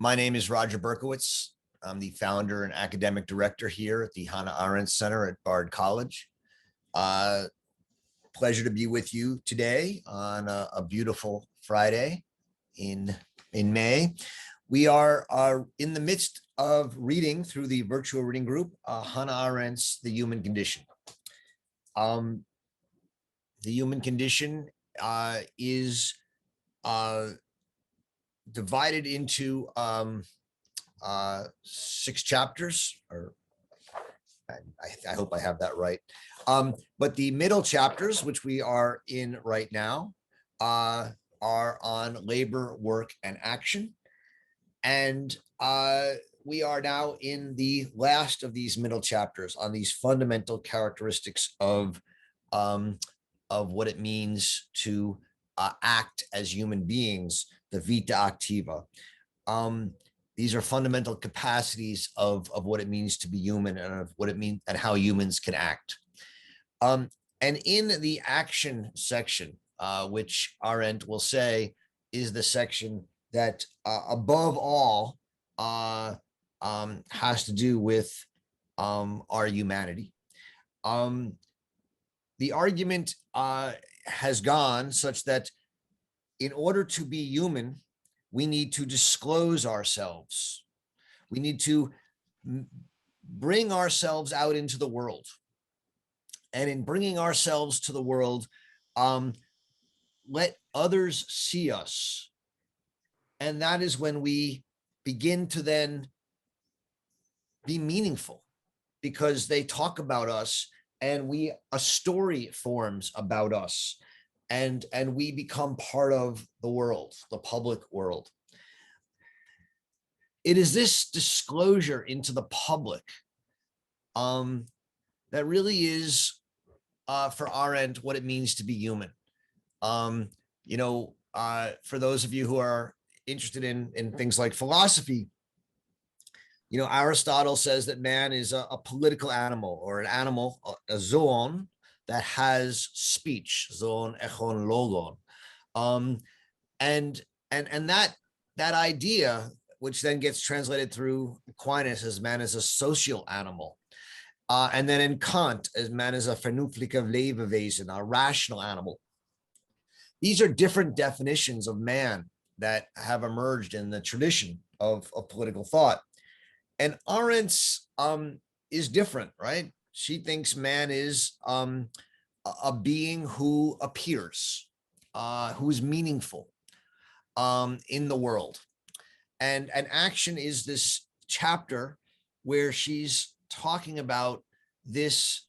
My name is Roger Berkowitz. I'm the founder and academic director here at the Hannah Arendt Center at Bard College. Pleasure to be with you today on a beautiful Friday in May. We are in the midst of reading through the virtual reading group, Hannah Arendt's The Human Condition. The Human Condition is divided into 6 chapters, or I hope I have that right. But the middle chapters, which we are in right now, are on labor, work, and action. And we are now in the last of these middle chapters on these fundamental characteristics of what it means to act as human beings, the vita activa. These are fundamental capacities of what it means to be human and of what it means and how humans can act. And in the action section, which Arendt will say is the section that above all has to do with our humanity. The argument has gone such that in order to be human, we need to disclose ourselves. We need to bring ourselves out into the world. And in bringing ourselves to the world, let others see us. And that is when we begin to then be meaningful, because they talk about us and a story forms about us. And we become part of the world, the public world. It is this disclosure into the public that really is, for Arendt, what it means to be human. For those of you who are interested in things like philosophy, Aristotle says that man is a political animal, or an animal, a zoon, that has speech, zoon, echon, logon. And that idea, which then gets translated through Aquinas as man is a social animal. And then in Kant, as man is a vernünftige Lebewesen, a rational animal. These are different definitions of man that have emerged in the tradition of political thought. And Arendt's is different, right? She thinks man is a being who appears, who is meaningful in the world. And action is this chapter where she's talking about this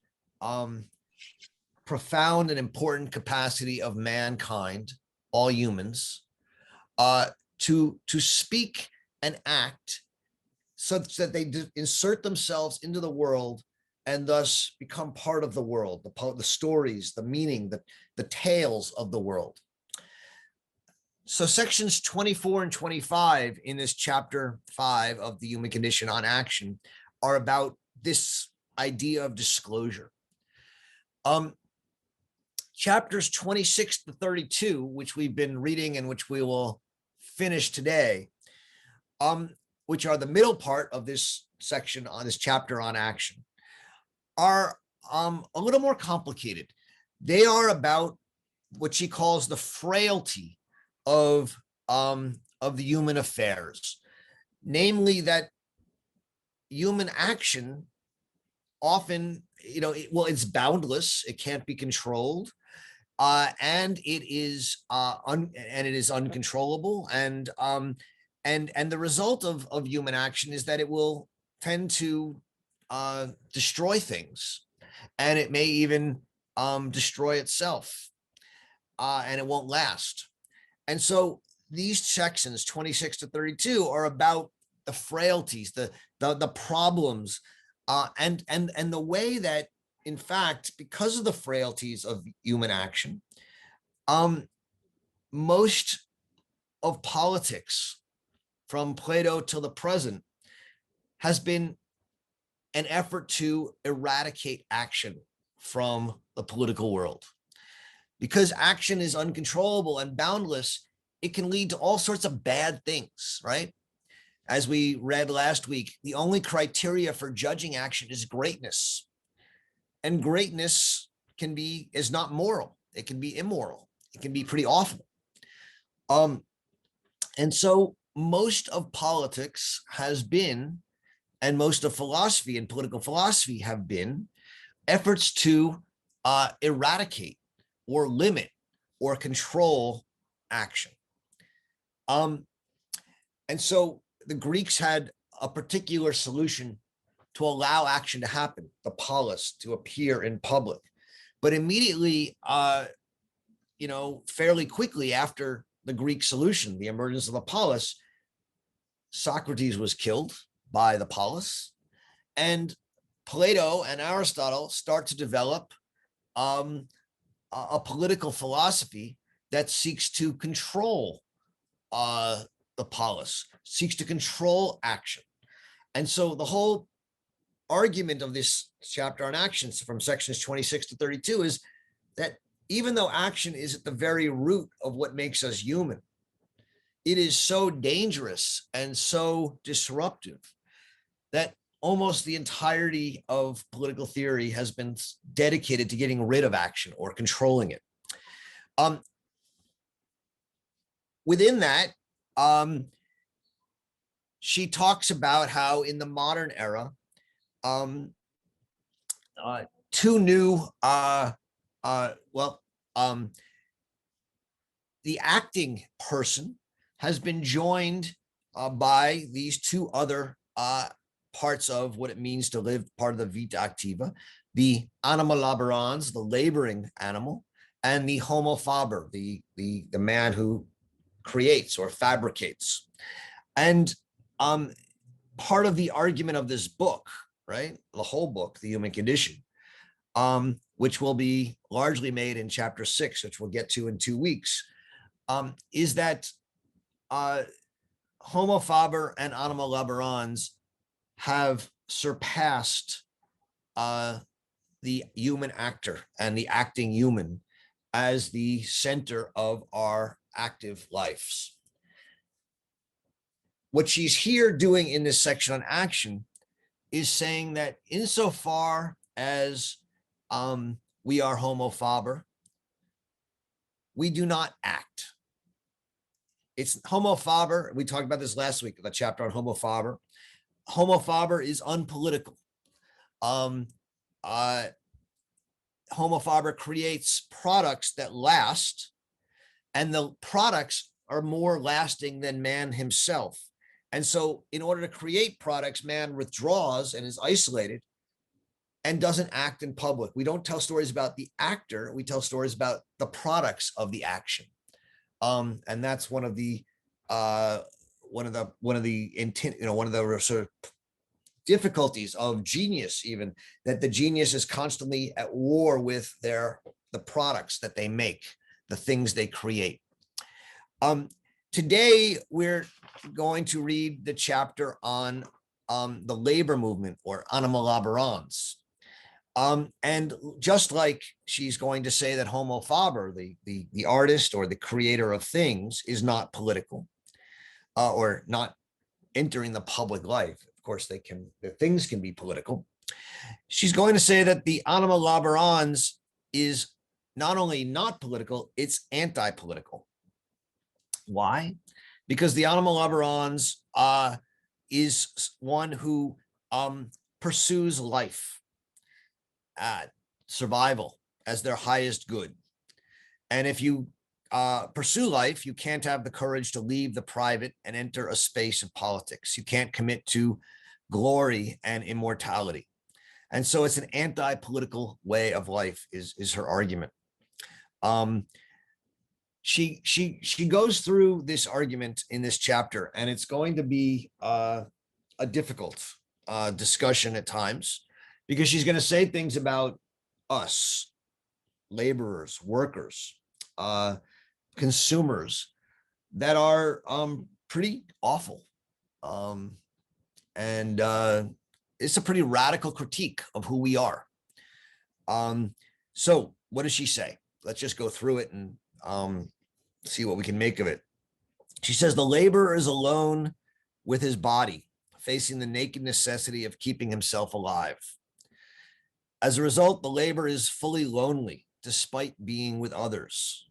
profound and important capacity of mankind, all humans, to speak and act such that they insert themselves into the world and thus become part of the world, the stories, the meaning, the tales of the world. So sections 24 and 25 in this chapter 5 of the Human Condition on Action are about this idea of disclosure. Chapters 26 to 32, which we've been reading and which we will finish today, which are the middle part of this section on this chapter on action, are a little more complicated. They are about what she calls the frailty of the human affairs, namely that human action often, it's boundless, it can't be controlled, and it is uncontrollable, and the result of human action is that it will tend to destroy things, and it may even destroy itself, and it won't last. And so these sections 26 to 32 are about the frailties, the problems, and the way that, in fact, because of the frailties of human action, most of politics from Plato till the present has been an effort to eradicate action from the political world. Because action is uncontrollable and boundless, it can lead to all sorts of bad things, right? as we read last week, the only criteria for judging action is greatness. And greatness is not moral. It can be immoral. It can be pretty awful. And so most of politics has been, and most of philosophy and political philosophy have been, efforts to eradicate or limit or control action. And so the Greeks had a particular solution to allow action to happen, the polis, to appear in public. But immediately, fairly quickly after the Greek solution, the emergence of the polis, Socrates was killed by the polis, and Plato and Aristotle start to develop a political philosophy that seeks to control the polis, seeks to control action. And so the whole argument of this chapter on actions from sections 26 to 32 is that even though action is at the very root of what makes us human, it is so dangerous and so disruptive that almost the entirety of political theory has been dedicated to getting rid of action or controlling it. Within that, she talks about how in the modern era, two new, the acting person has been joined by these two other parts of what it means to live, part of the vita activa, the anima laborans, the laboring animal, and the homo faber, the man who creates or fabricates. And part of the argument of this book, right, the whole book, The Human Condition, which will be largely made in chapter 6, which we'll get to in 2 weeks, is that homo faber and anima laborans have surpassed the human actor and the acting human as the center of our active lives. What she's here doing in this section on action is saying that insofar as we are homo faber, we do not act. It's homo faber. We talked about this last week, the chapter on homo faber. Homo faber is unpolitical. Homo faber creates products that last, and the products are more lasting than man himself. And so in order to create products, man withdraws and is isolated and doesn't act in public. We don't tell stories about the actor. We tell stories about the products of the action. And that's one of the sort of difficulties of genius, even, that the genius is constantly at war with the products that they make, the things they create. Today, we're going to read the chapter on the labor movement, or anima laborans. And just like she's going to say that homo faber, the artist or the creator of things, is not political or not entering the public life. Of course, the things can be political. She's going to say that the anima laborans is not only not political, it's anti-political. Why? Because the anima laborans is one who pursues life, survival as their highest good. And if you pursue life, you can't have the courage to leave the private and enter a space of politics. You can't commit to glory and immortality. And so it's an anti-political way of life, is her argument. She goes through this argument in this chapter, and it's going to be a difficult discussion at times, because she's going to say things about us, laborers, workers, consumers, that are pretty awful. And it's a pretty radical critique of who we are. So what does she say? Let's just go through it and see what we can make of it. She says, the laborer is alone with his body, facing the naked necessity of keeping himself alive. As a result, the labor is fully lonely, despite being with others.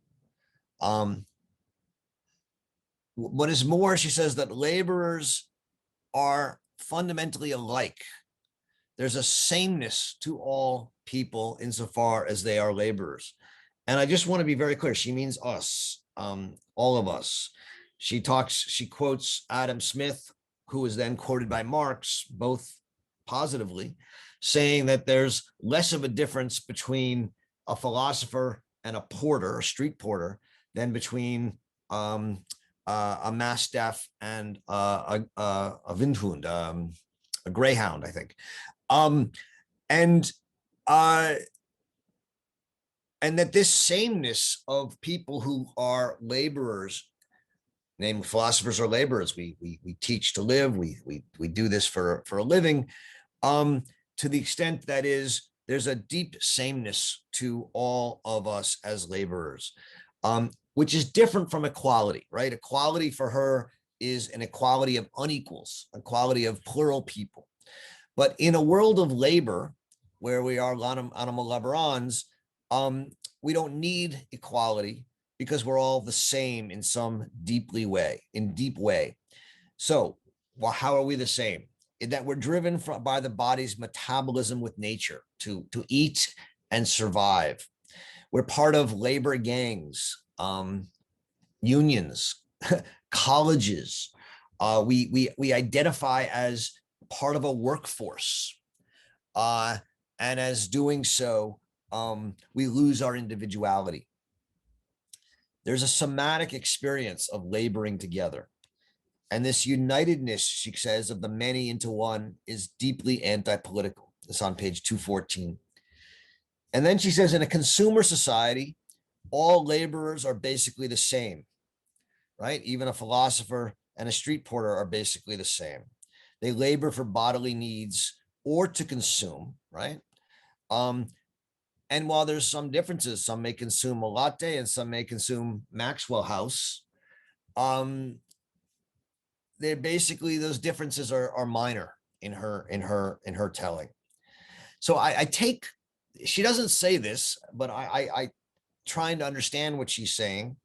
What is more, she says that laborers are fundamentally alike. There's a sameness to all people insofar as they are laborers. And I just want to be very clear. She means us, all of us. She quotes Adam Smith, who was then quoted by Marx, both positively, saying that there's less of a difference between a philosopher and a porter, a street porter, than between a mastiff and a windhund, a greyhound, I think. And that this sameness of people who are laborers, namely philosophers are laborers, we teach to live, we do this for a living, to the extent that there's a deep sameness to all of us as laborers, which is different from equality, right? Equality for her is an equality of unequals, equality of plural people. But in a world of labor, where we are animal laborans, we don't need equality because we're all the same in some deep way. So, well, how are we the same? In that we're driven by the body's metabolism with nature to eat and survive. We're part of labor gangs, unions, colleges. We identify as part of a workforce. And as doing so, we lose our individuality. There's a somatic experience of laboring together. And this unitedness, she says, of the many into one is deeply anti-political. It's on page 214. And then she says, in a consumer society, all laborers are basically the same, right? Even a philosopher and a street porter are basically the same. They labor for bodily needs or to consume, right? And while there's some differences, some may consume a latte and some may consume Maxwell House. They're basically, those differences are minor in her telling. So I take, she doesn't say this, but I trying to understand what she's saying.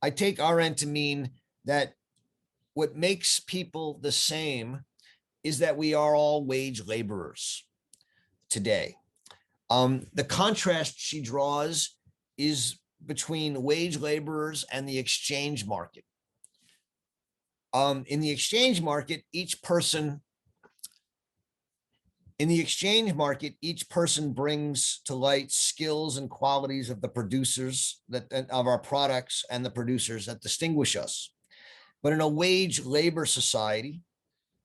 I take Arendt to mean that what makes people the same is that we are all wage laborers today. The contrast she draws is between wage laborers and the exchange market. In the exchange market, each person brings to light skills and qualities of the producers of our products and the producers that distinguish us. But in a wage labor society,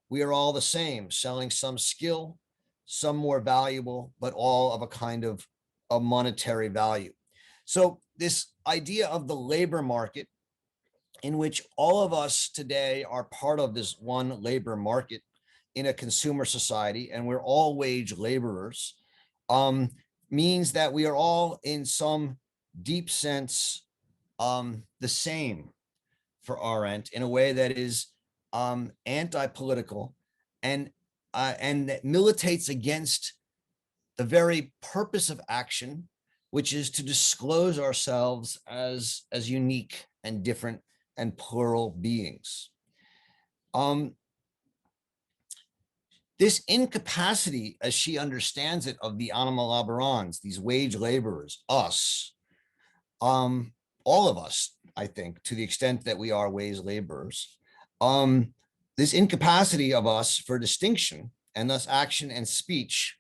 we are all the same, selling some skill, some more valuable, but all of a kind of a monetary value. So this idea of the labor market, in which all of us today are part of this one labor market in a consumer society, and we're all wage laborers, means that we are all in some deep sense the same for Arendt, in a way that is anti-political and that militates against the very purpose of action, which is to disclose ourselves as unique and different and plural beings. This incapacity, as she understands it, of the animal laborans, these wage laborers, us, all of us, I think, to the extent that we are wage laborers, this incapacity of us for distinction and thus action and speech,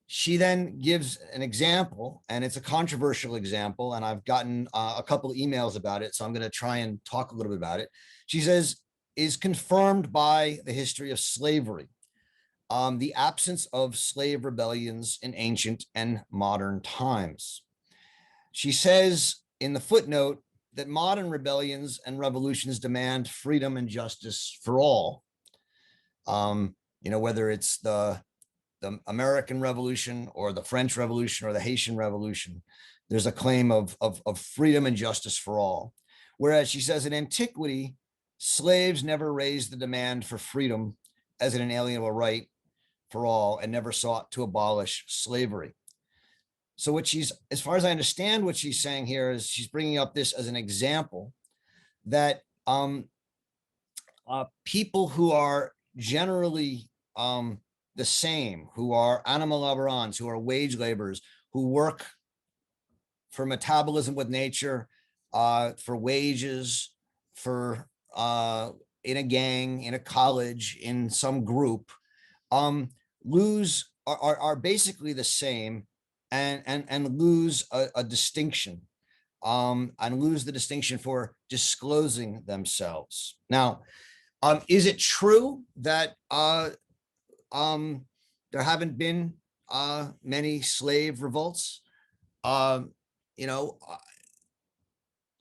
she then gives an example, and it's a controversial example, and I've gotten a couple of emails about it, so I'm going to try and talk a little bit about it. She says, is confirmed by the history of slavery, the absence of slave rebellions in ancient and modern times. She says in the footnote that modern rebellions and revolutions demand freedom and justice for all. Whether it's the American Revolution or the French Revolution or the Haitian Revolution, there's a claim of freedom and justice for all. Whereas she says in antiquity, Slaves never raised the demand for freedom as an inalienable right for all and never sought to abolish slavery. So what she's, as far as I understand what she's saying here, is she's bringing up this as an example that people who are generally the same, who are animal laborants, who are wage laborers, who work for metabolism with nature, for wages, for in a gang, in a college, in some group, are basically the same, and lose a distinction, and lose the distinction for disclosing themselves. Now, is it true that there haven't been many slave revolts? You know,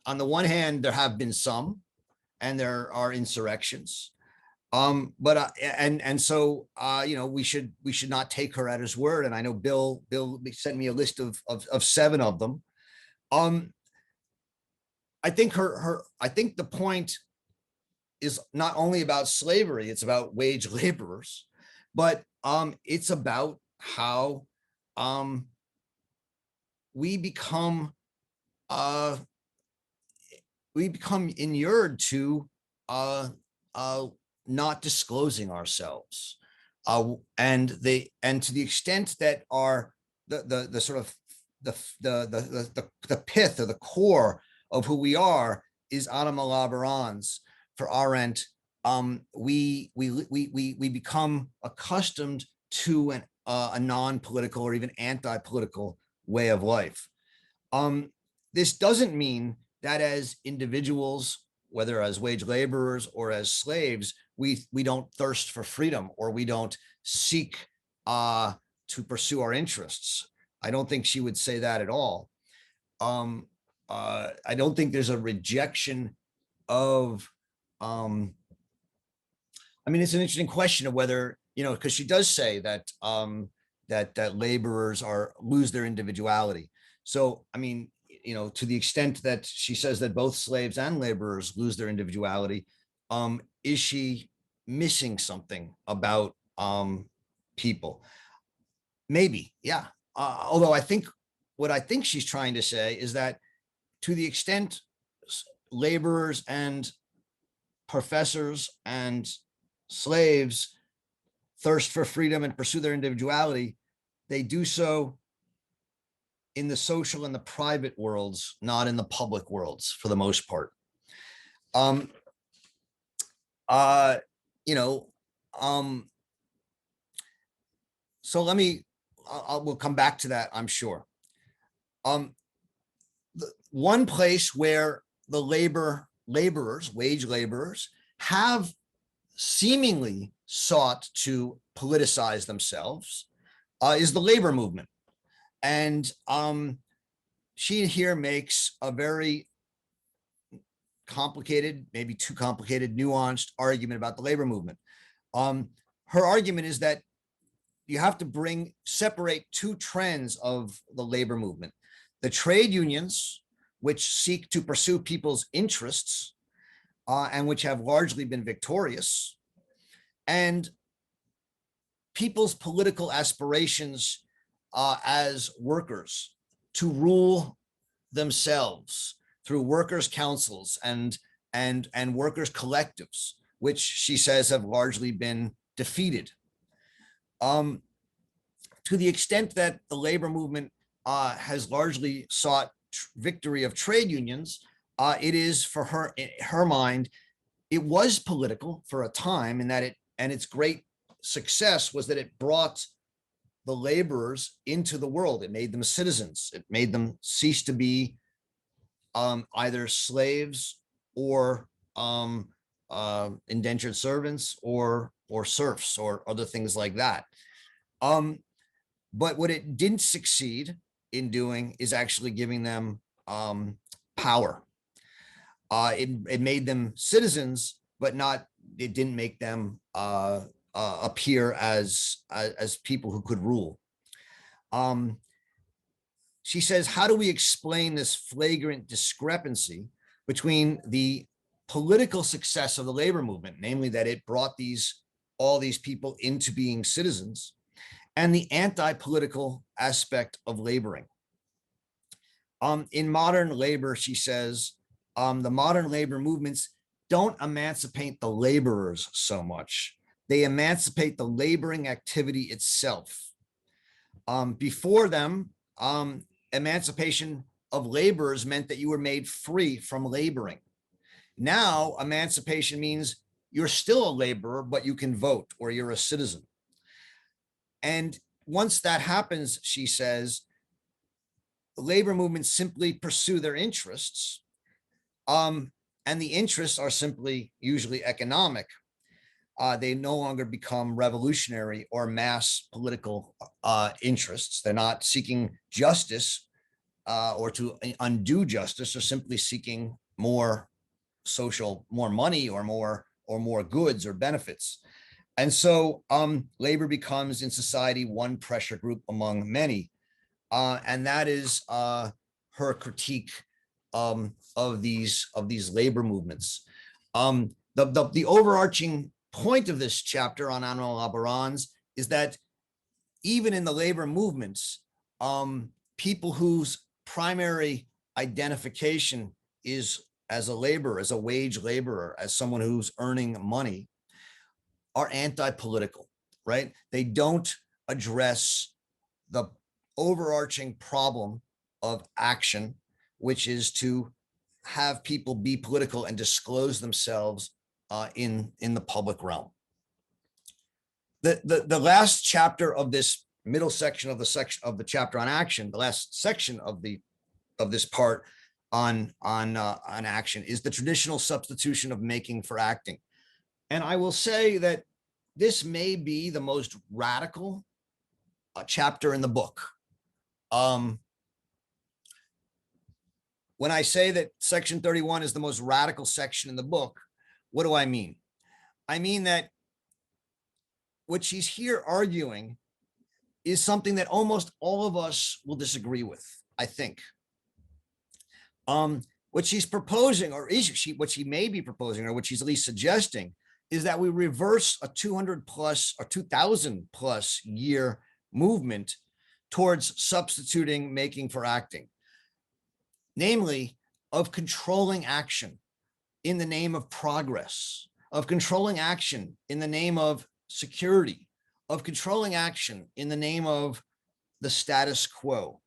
on the one hand, there have been some, and there are insurrections. But and so you know, we should not take her at his word. And I know Bill sent me a list of 7 of them. I think I think the point is not only about slavery, it's about wage laborers, but it's about how we become inured to not disclosing ourselves, and to the extent that our the sort of the pith or the core of who we are is animal laborans. For Arendt, we become accustomed to a non-political or even anti-political way of life. This doesn't mean that as individuals, whether as wage laborers or as slaves, we don't thirst for freedom, or we don't seek to pursue our interests. I don't think she would say that at all. I don't think there's a rejection of I mean, it's an interesting question of whether, you know, because she does say that that laborers lose their individuality. So, I mean, you know, to the extent that she says that both slaves and laborers lose their individuality, is she missing something about people? Maybe, yeah. Although I think what I think she's trying to say is that to the extent laborers and professors and slaves thirst for freedom and pursue their individuality, they do so in the social and the private worlds, not in the public worlds for the most part. You know, so let me, we'll come back to that, I'm sure. One place where the laborers, wage laborers, have seemingly sought to politicize themselves is the labor movement. And she here makes a very complicated, maybe too complicated, nuanced argument about the labor movement. Her argument is that you have to separate 2 trends of the labor movement: the trade unions, which seek to pursue people's interests and which have largely been victorious, and people's political aspirations as workers to rule themselves through workers' councils and workers' collectives, which she says have largely been defeated. To the extent that the labor movement has largely sought victory of trade unions, it is, for her, in her mind, it was political for a time, in that its great success was that it brought the laborers into the world. It made them citizens. It made them cease to be either slaves or indentured servants or serfs or other things like that. But what it didn't succeed in doing is actually giving them power. It made them citizens, but it didn't make them appear as people who could rule. She says, how do we explain this flagrant discrepancy between the political success of the labor movement, namely that it brought all these people into being citizens, and the anti-political aspect of laboring. In modern labor, she says, the modern labor movements don't emancipate the laborers so much. They emancipate the laboring activity itself. Before them, emancipation of laborers meant that you were made free from laboring. Now, emancipation means you're still a laborer, but you can vote, or you're a citizen. And once that happens, she says, labor movements simply pursue their interests. And the interests are simply usually economic. They no longer become revolutionary or mass political interests. They're not seeking justice or to undo justice, or simply seeking more money or more goods or benefits. And so labor becomes in society one pressure group among many. And that is her critique of these labor movements. The overarching point of this chapter on animal laborans is that even in the labor movements, people whose primary identification is as a laborer, as a wage laborer, as someone who's earning money, are anti-political, right? They don't address the overarching problem of action, which is to have people be political and disclose themselves in the public realm. The last chapter of this middle section of the chapter on action, the last section of this part on action, is the traditional substitution of making for acting. And I will say that this may be the most radical chapter in the book. When I say that section 31 is the most radical section in the book, what do I mean? I mean that what she's here arguing is something that almost all of us will disagree with, I think. What she's proposing, or what she may be proposing, or what she's at least suggesting, is that we reverse a 200 plus or 2000 plus year movement towards substituting making for acting, namely of controlling action in the name of progress, of controlling action in the name of security, of controlling action in the name of the status quo.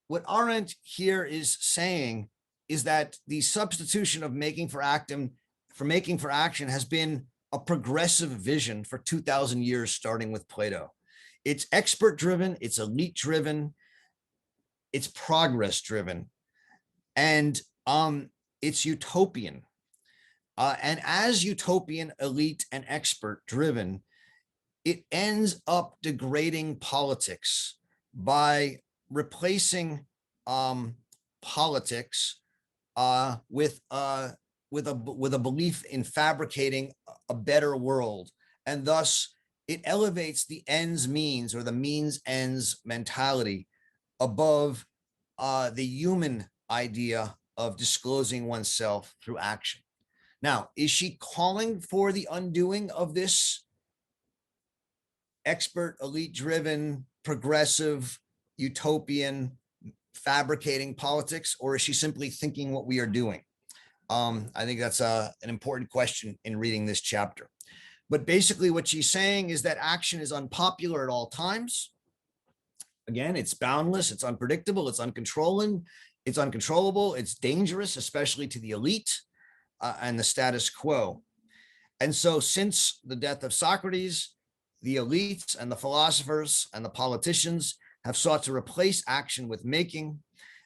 What Arendt here is saying is that the substitution of making for action has been a progressive vision for 2000 years, starting with Plato. It's expert driven, it's elite driven, it's progress driven, and it's utopian. And as utopian, elite, and expert driven, it ends up degrading politics by replacing politics with a belief in fabricating a better world, and thus it elevates the ends means, or the means ends mentality, above the human idea of disclosing oneself through action. Now, is she calling for the undoing of this expert, elite-driven, progressive, utopian, fabricating politics, or is she simply thinking what we are doing? I think that's an important question in reading this chapter. But basically what she's saying is that action is unpopular at all times. Again, it's boundless, it's unpredictable, it's uncontrollable, it's dangerous, especially to the elite and the status quo. And so since the death of Socrates, the elites and the philosophers and the politicians have sought to replace action with making,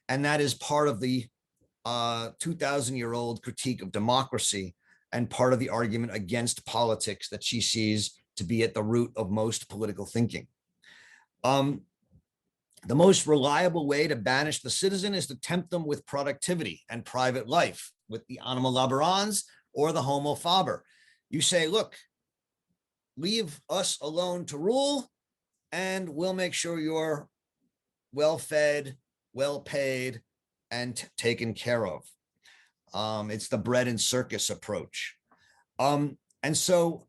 and that is part of the 2,000-year-old critique of democracy and part of the argument against politics that she sees to be at the root of most political thinking. The most reliable way to banish the citizen is to tempt them with productivity and private life, with the anima laborans or the homo faber. You say, look, leave us alone to rule, and we'll make sure you're well-fed, well-paid, and taken care of. It's the bread and circus approach. And so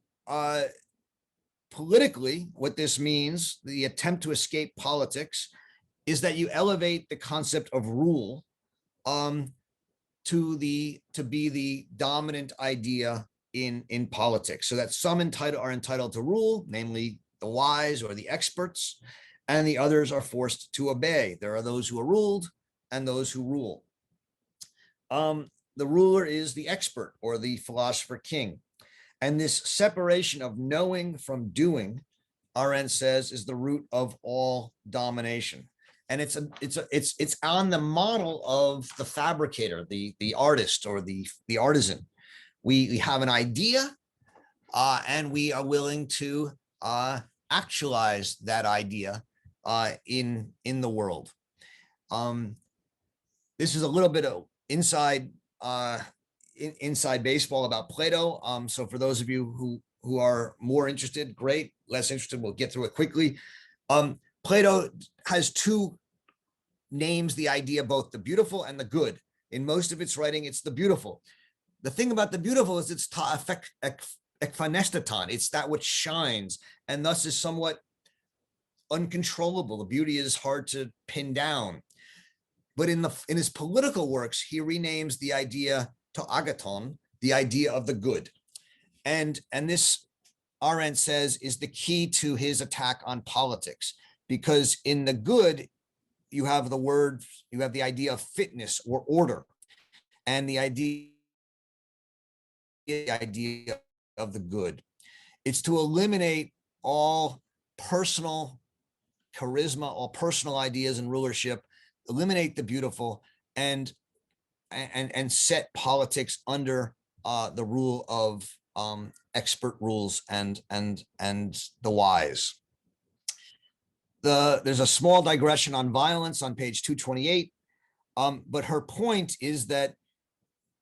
politically, what this means, the attempt to escape politics, is that you elevate the concept of rule to be the dominant idea in politics, so that some are entitled to rule, namely the wise or the experts, and the others are forced to obey. There are those who are ruled and those who rule. The ruler is the expert or the philosopher king. And this separation of knowing from doing, Arendt says, is the root of all domination. And it's on the model of the fabricator, the artist, or the artisan. We have an idea, and we are willing to actualize that idea in the world. This is a little bit of inside baseball about Plato. So for those of you who are more interested, great. Less interested, we'll get through it quickly. Plato has two names the idea, both the beautiful and the good. In most of its writing, it's the beautiful. The thing about the beautiful is it's ekphanesteton. It's that which shines and thus is somewhat uncontrollable. The beauty is hard to pin down. But in his political works, he renames the idea to agaton, the idea of the good. And this, Arendt says, is the key to his attack on politics, because in the good, you have the idea of fitness or order, and the idea of the good. It's to eliminate all personal charisma, all personal ideas and rulership, eliminate the beautiful, and set politics under the rule of expert rules and the wise. There's a small digression on violence on page 228, but her point is that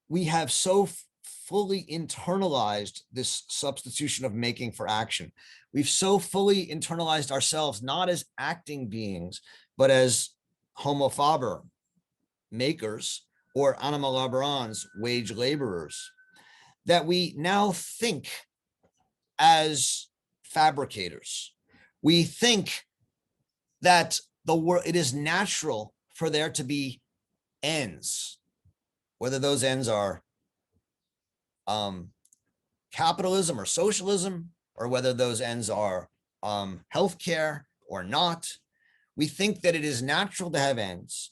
we have so fully internalized this substitution of making for action. We've so fully internalized ourselves, not as acting beings, but as homo faber, makers, or anima laborans, wage laborers, that we now think as fabricators. We think that it is natural for there to be ends, whether those ends are capitalism or socialism, or whether those ends are healthcare or not. We think that it is natural to have ends,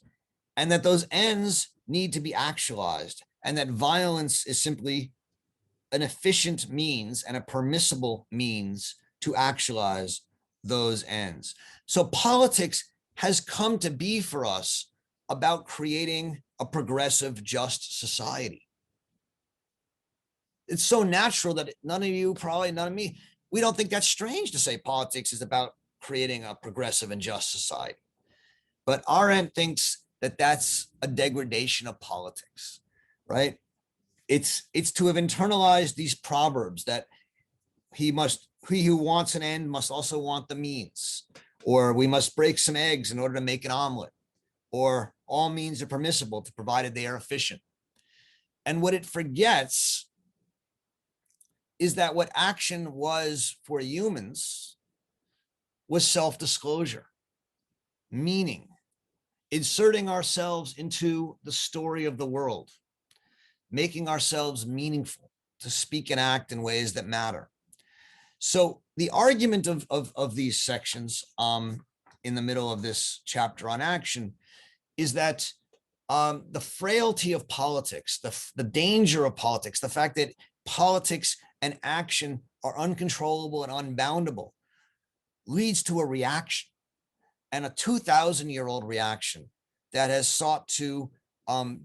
and that those ends need to be actualized, and that violence is simply an efficient means and a permissible means to actualize those ends. So politics has come to be for us about creating a progressive, just society. It's so natural that none of you, probably none of me, we don't think that's strange to say politics is about creating a progressive and just society. But Arendt thinks that that's a degradation of politics, right? It's to have internalized these proverbs that he who wants an end must also want the means, or we must break some eggs in order to make an omelet, or all means are permissible provided they are efficient. And what it forgets is that what action was for humans was self-disclosure, meaning, inserting ourselves into the story of the world, making ourselves meaningful, to speak and act in ways that matter. So the argument of these sections in the middle of this chapter on action is that the frailty of politics, the danger of politics, the fact that politics and action are uncontrollable and unboundable, leads to a reaction, and a 2,000-year-old reaction that has sought to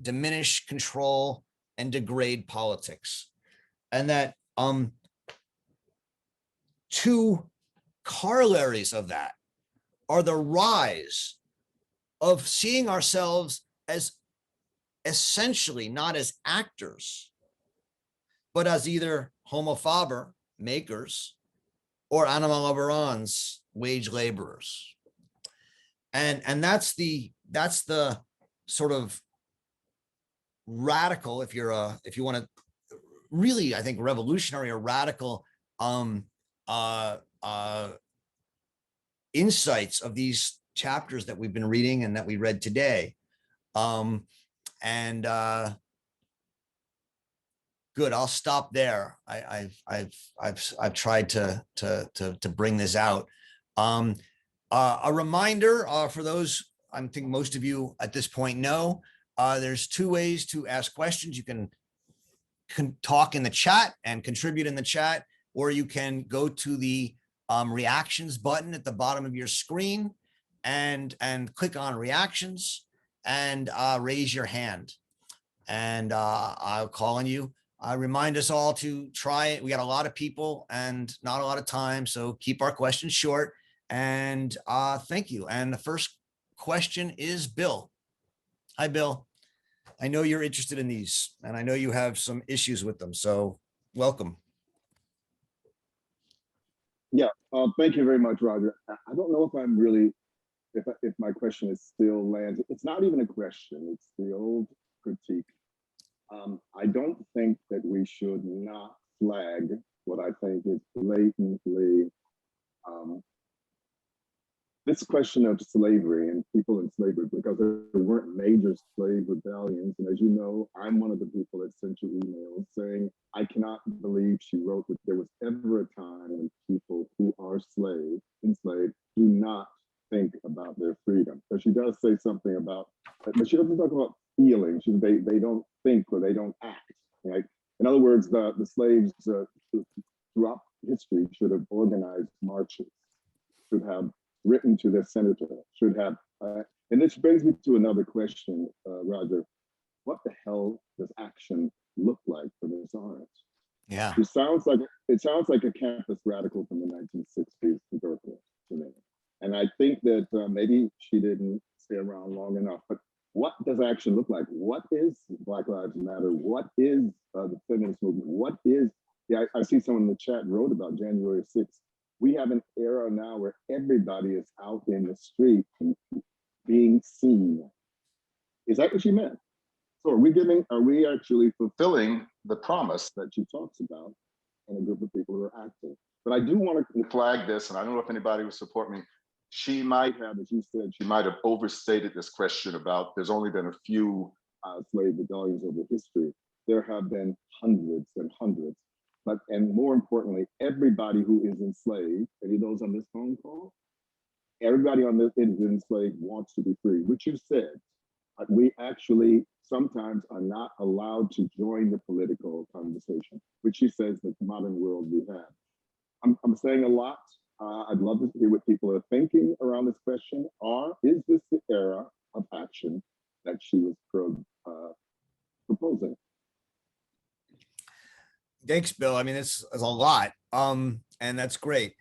diminish, control, and degrade politics. And that two corollaries of that are the rise of seeing ourselves as essentially not as actors, but as either homo faber, makers, or anima laborans, wage laborers. And that's the sort of radical, if you want to really, I think, revolutionary or radical insights of these chapters that we've been reading and that we read today. And good, I'll stop there. I've tried to bring this out. A reminder for those, I think most of you at this point know, there's two ways to ask questions. You can talk in the chat and contribute in the chat, or you can go to the reactions button at the bottom of your screen and click on reactions and raise your hand. And I'll call on you. Remind us all to try it. We got a lot of people and not a lot of time, so keep our questions short. And thank you. And the first question is Bill. Hi, Bill. I know you're interested in these, and I know you have some issues with them, so welcome. Yeah, thank you very much, Roger. I don't know if I'm really, if my question is still lands. It's not even a question. It's the old critique. I don't think that we should not flag what I think is blatantly this question of slavery and people in slavery, because there weren't major slave rebellions. And as you know, I'm one of the people that sent you emails saying, I cannot believe she wrote that there was ever a time when people who are enslaved, do not think about their freedom. So she does say something about, but she doesn't talk about feelings. They don't think or they don't act, right? In other words, the slaves throughout history should have organized marches, should have written to their senator, should have, and this brings me to another question, Roger. What the hell does action look like for Ms. Arendt? Yeah. It sounds like a campus radical from the 1960s in Berkeley to me. And I think that maybe she didn't stay around long enough, but what does action look like? What is Black Lives Matter? What is the feminist movement? What is, yeah, I see someone in the chat wrote about January 6th. We have an era now where everybody is out in the street being seen. Is that what she meant? So are we actually fulfilling the promise that she talks about in a group of people who are active? But I do want to flag this, and I don't know if anybody would support me. She might have, as you said, she might have overstated this question about there's only been a few slave rebellions over history. There have been hundreds and hundreds. But, and more importantly, everybody who is enslaved, any of those on this phone call, everybody on this is enslaved wants to be free, which you said. But we actually sometimes are not allowed to join the political conversation, which she says that the modern world we have. I'm saying a lot. I'd love to hear what people are thinking around this question. Is this the era of action that she was proposing? Thanks, Bill. I mean, it's a lot, and that's great.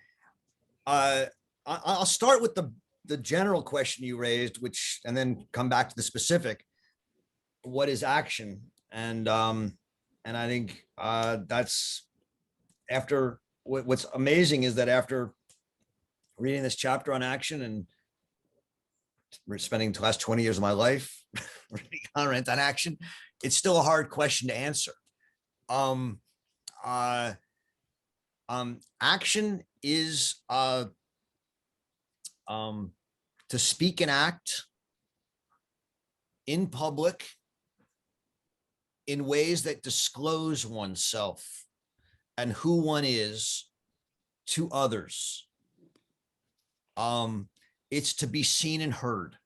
I'll start with the general question you raised, and then come back to the specific. What is action? And I think that's after what's amazing is that after reading this chapter on action and spending the last 20 years of my life reading Arendt on action, it's still a hard question to answer. Action is to speak and act in public in ways that disclose oneself and who one is to others. It's to be seen and heard.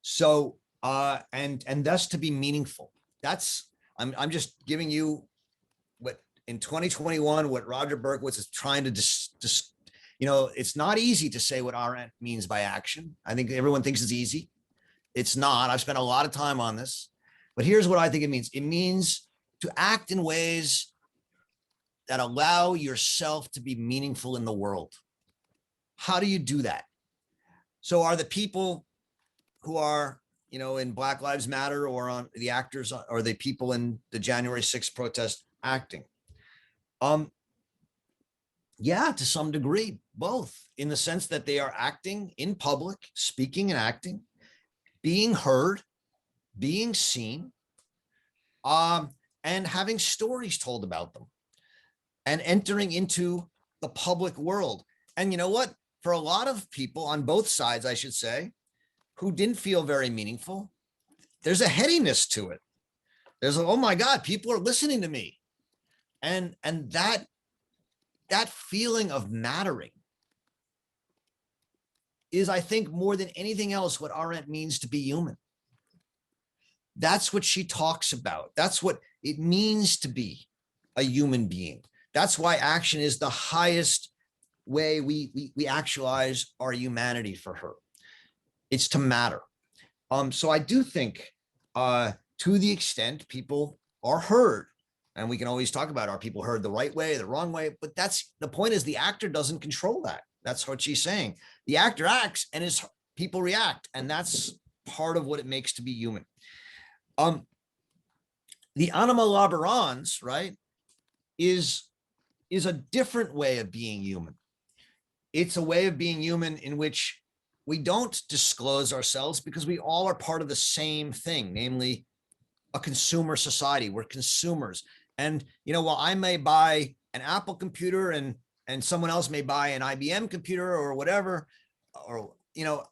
So, and thus to be meaningful. I'm just giving you what in 2021, what Roger Berkowitz is trying to it's not easy to say what Arendt means by action. I think everyone thinks it's easy. It's not. I've spent a lot of time on this, but here's what I think it means. It means to act in ways that allow yourself to be meaningful in the world. How do you do that? So are the people who are, in Black Lives Matter or on the actors or the people in the January 6th protest acting? Yeah, to some degree, both, in the sense that they are acting in public, speaking and acting, being heard, being seen, and having stories told about them and entering into the public world. And you know what? For a lot of people on both sides, I should say, who didn't feel very meaningful, there's a headiness to it. There's a, oh my God, people are listening to me. And that feeling of mattering is, I think, more than anything else, what Arendt means to be human. That's what she talks about. That's what it means to be a human being. That's why action is the highest way we actualize our humanity for her. It's to matter. So I do think, to the extent people are heard, and we can always talk about, are people heard the right way, the wrong way? But that's the point, is the actor doesn't control that. That's what she's saying. The actor acts and his people react. And that's part of what it makes to be human. The anima laborans, right, is a different way of being human. It's a way of being human in which we don't disclose ourselves, because we all are part of the same thing, namely a consumer society. We're consumers. And, you know, while I may buy an Apple computer and someone else may buy an IBM computer or whatever, or, you know,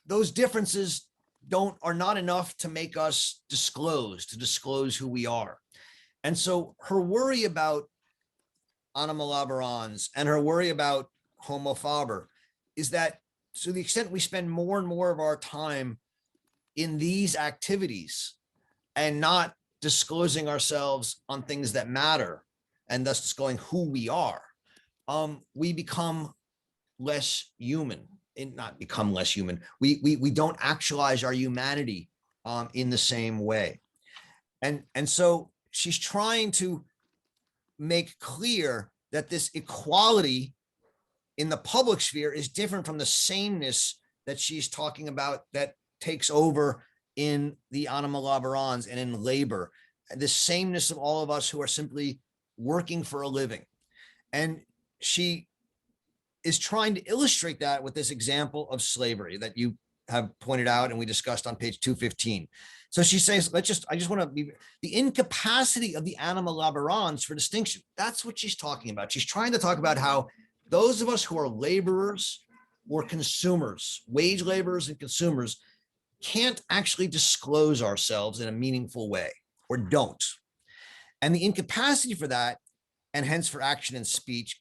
those differences are not enough to make us disclose who we are. And so her worry about anima laborans and her worry about homo faber is that, to the extent we spend more and more of our time in these activities and not disclosing ourselves on things that matter, and thus disclosing who we are, we become less human. Not become less human. We don't actualize our humanity in the same way. And so she's trying to make clear that this equality in the public sphere is different from the sameness that she's talking about that takes over in the anima laborans and in labor, the sameness of all of us who are simply working for a living. And she is trying to illustrate that with this example of slavery that you have pointed out and we discussed on page 215. So she says, I just want to be the incapacity of the anima laborans for distinction. That's what she's talking about. She's trying to talk about how those of us who are laborers or consumers, wage laborers and consumers, can't actually disclose ourselves in a meaningful way, or don't. And the incapacity for that, and hence for action and speech,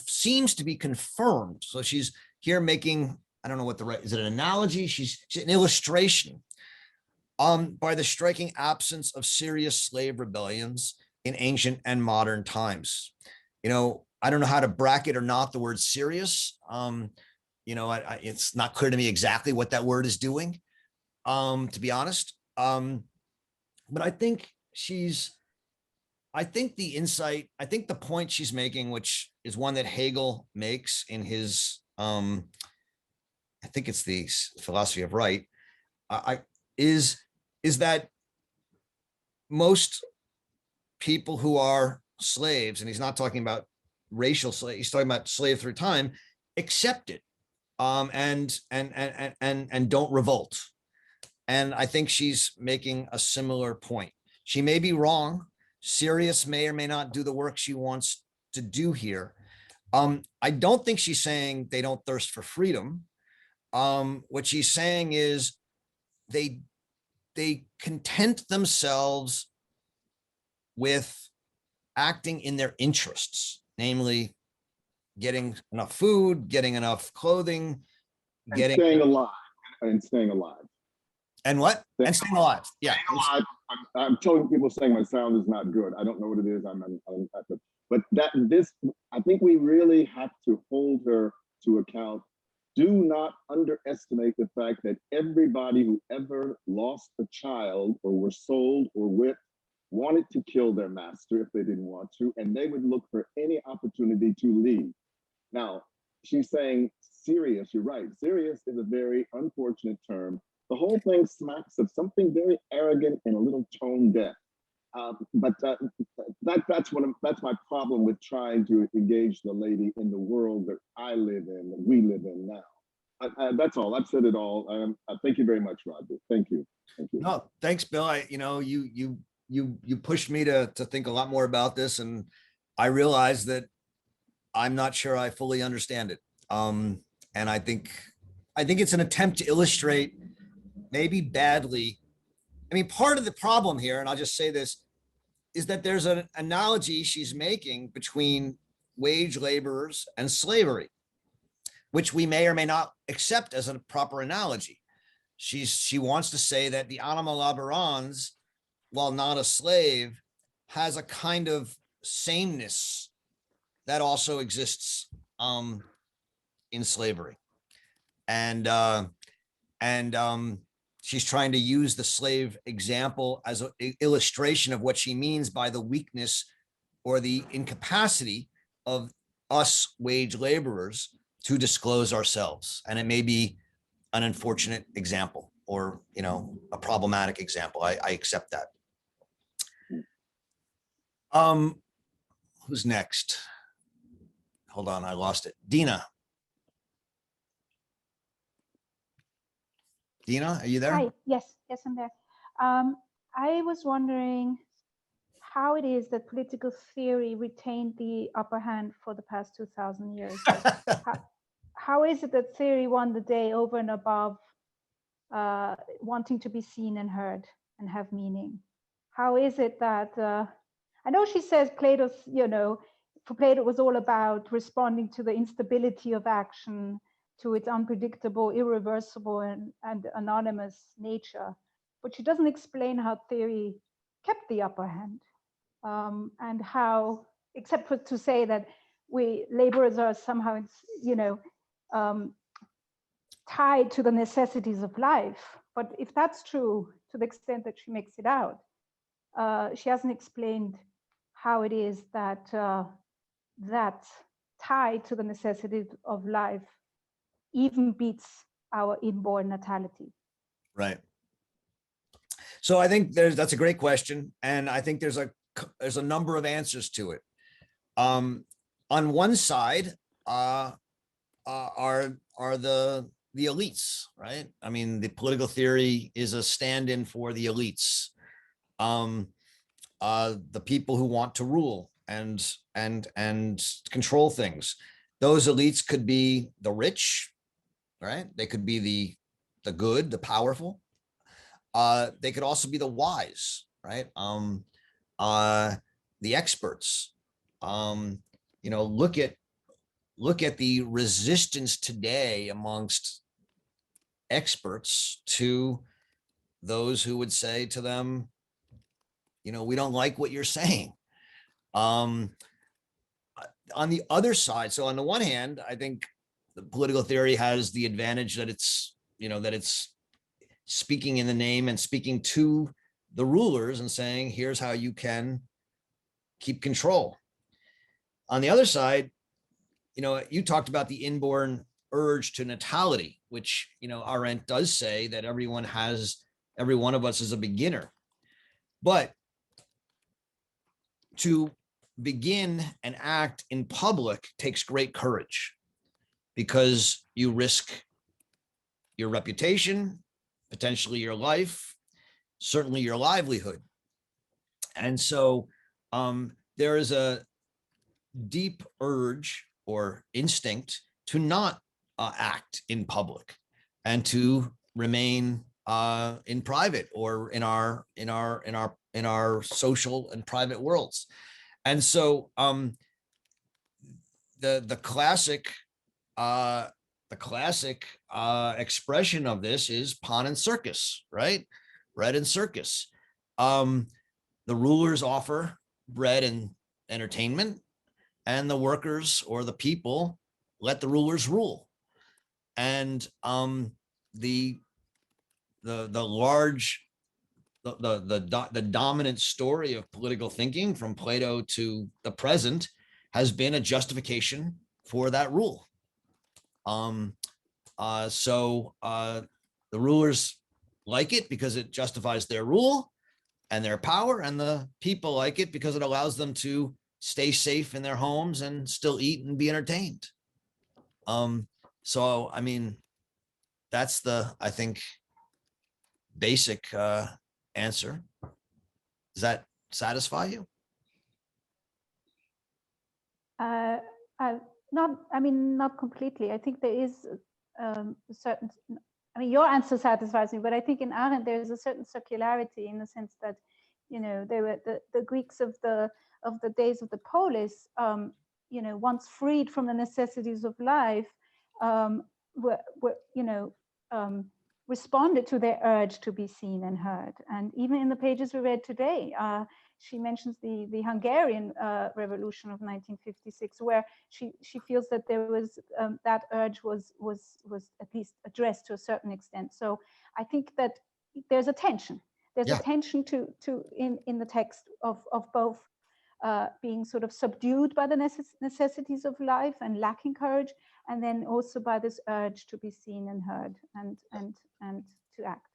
seems to be confirmed. So she's here making, I don't know what the right, is it an analogy? She's an illustration by the striking absence of serious slave rebellions in ancient and modern times. You know, I don't know how to bracket or not the word serious. You know, it's not clear to me exactly what that word is doing, to be honest. But I think the insight, I think the point she's making, which is one that Hegel makes in his, I think it's the philosophy of right, is that most people who are slaves, and he's not talking about racial slave, he's talking about slave through time, accept it, and don't revolt. And I think she's making a similar point. She may be wrong. Sirius may or may not do the work she wants to do here. I don't think she's saying they don't thirst for freedom. What she's saying is they content themselves with acting in their interests, namely getting enough food, getting enough clothing, and staying alive, and staying alive. And what? And staying alive. Yeah. Staying alive. I'm telling people, saying my sound is not good. I don't know what it is. But I think we really have to hold her to account. Do not underestimate the fact that everybody who ever lost a child or were sold or whipped wanted to kill their master if they didn't want to, and they would look for any opportunity to leave. Now, she's saying serious, you're right. Serious is a very unfortunate term. The whole thing smacks of something very arrogant and a little tone deaf. That's my problem with trying to engage the lady in the world that I live in, that we live in now. That's all. I've said it all. Thank you very much, Roger. Thank you. Thank you. No, thanks, Bill. You pushed me to think a lot more about this, and I realized that I'm not sure I fully understand it. And I think it's an attempt to illustrate, maybe badly. I mean, part of the problem here, and I'll just say this, is that there's an analogy she's making between wage laborers and slavery, which we may or may not accept as a proper analogy. She wants to say that the anima laborans, while not a slave, has a kind of sameness that also exists in slavery. And she's trying to use the slave example as an illustration of what she means by the weakness or the incapacity of us wage laborers to disclose ourselves. And it may be an unfortunate example, or, a problematic example. I accept that. Who's next? Hold on, I lost it. Dina, are you there? Hi, yes, I'm there. I was wondering how it is that political theory retained the upper hand for the past 2,000 years. How is it that theory won the day over and above wanting to be seen and heard and have meaning? How is it that, I know she says Plato's, for Plato it was all about responding to the instability of action, to its unpredictable, irreversible, and anonymous nature. But she doesn't explain how theory kept the upper hand, and how, except for to say that we laborers are somehow, tied to the necessities of life. But if that's true, to the extent that she makes it out, she hasn't explained how it is that that tie to the necessities of life even beats our inborn natality. Right. So I think that's a great question, and I think there's a number of answers to it. On one side are the elites, right? I mean, the political theory is a stand-in for the elites, the people who want to rule and control things. Those elites could be the rich, right? They could be the good, the powerful. They could also be the wise, right? The experts. Look at the resistance today amongst experts to those who would say to them, we don't like what you're saying. On the other side, so on the one hand, I think the political theory has the advantage that it's speaking in the name and speaking to the rulers and saying, here's how you can keep control. On the other side, you talked about the inborn urge to natality, which, Arendt does say that every one of us is a beginner. But to begin and act in public takes great courage, because you risk your reputation, potentially your life, certainly your livelihood. And so there is a deep urge or instinct to not act in public and to remain in private, or in our social and private worlds. And so the classic expression of this is pawn and circus, right? Bread and circus. The rulers offer bread and entertainment, and the workers or the people let the rulers rule. And the dominant story of political thinking from Plato to the present has been a justification for that rule. So the rulers like it because it justifies their rule and their power, and the people like it because it allows them to stay safe in their homes and still eat and be entertained. So, I mean, that's the, I think, basic answer. Does that satisfy you? Not completely. I think there is a certain, your answer satisfies me, but I think in Arendt there is a certain circularity in the sense that, they were the Greeks of the days of the polis, once freed from the necessities of life, were responded to their urge to be seen and heard. And even in the pages we read today, she mentions the Hungarian Revolution of 1956, where she feels that there was that urge was at least addressed to a certain extent. So I think that there's a tension. There's a tension in the text of both being sort of subdued by the necessities of life and lacking courage, and then also by this urge to be seen and heard and to act.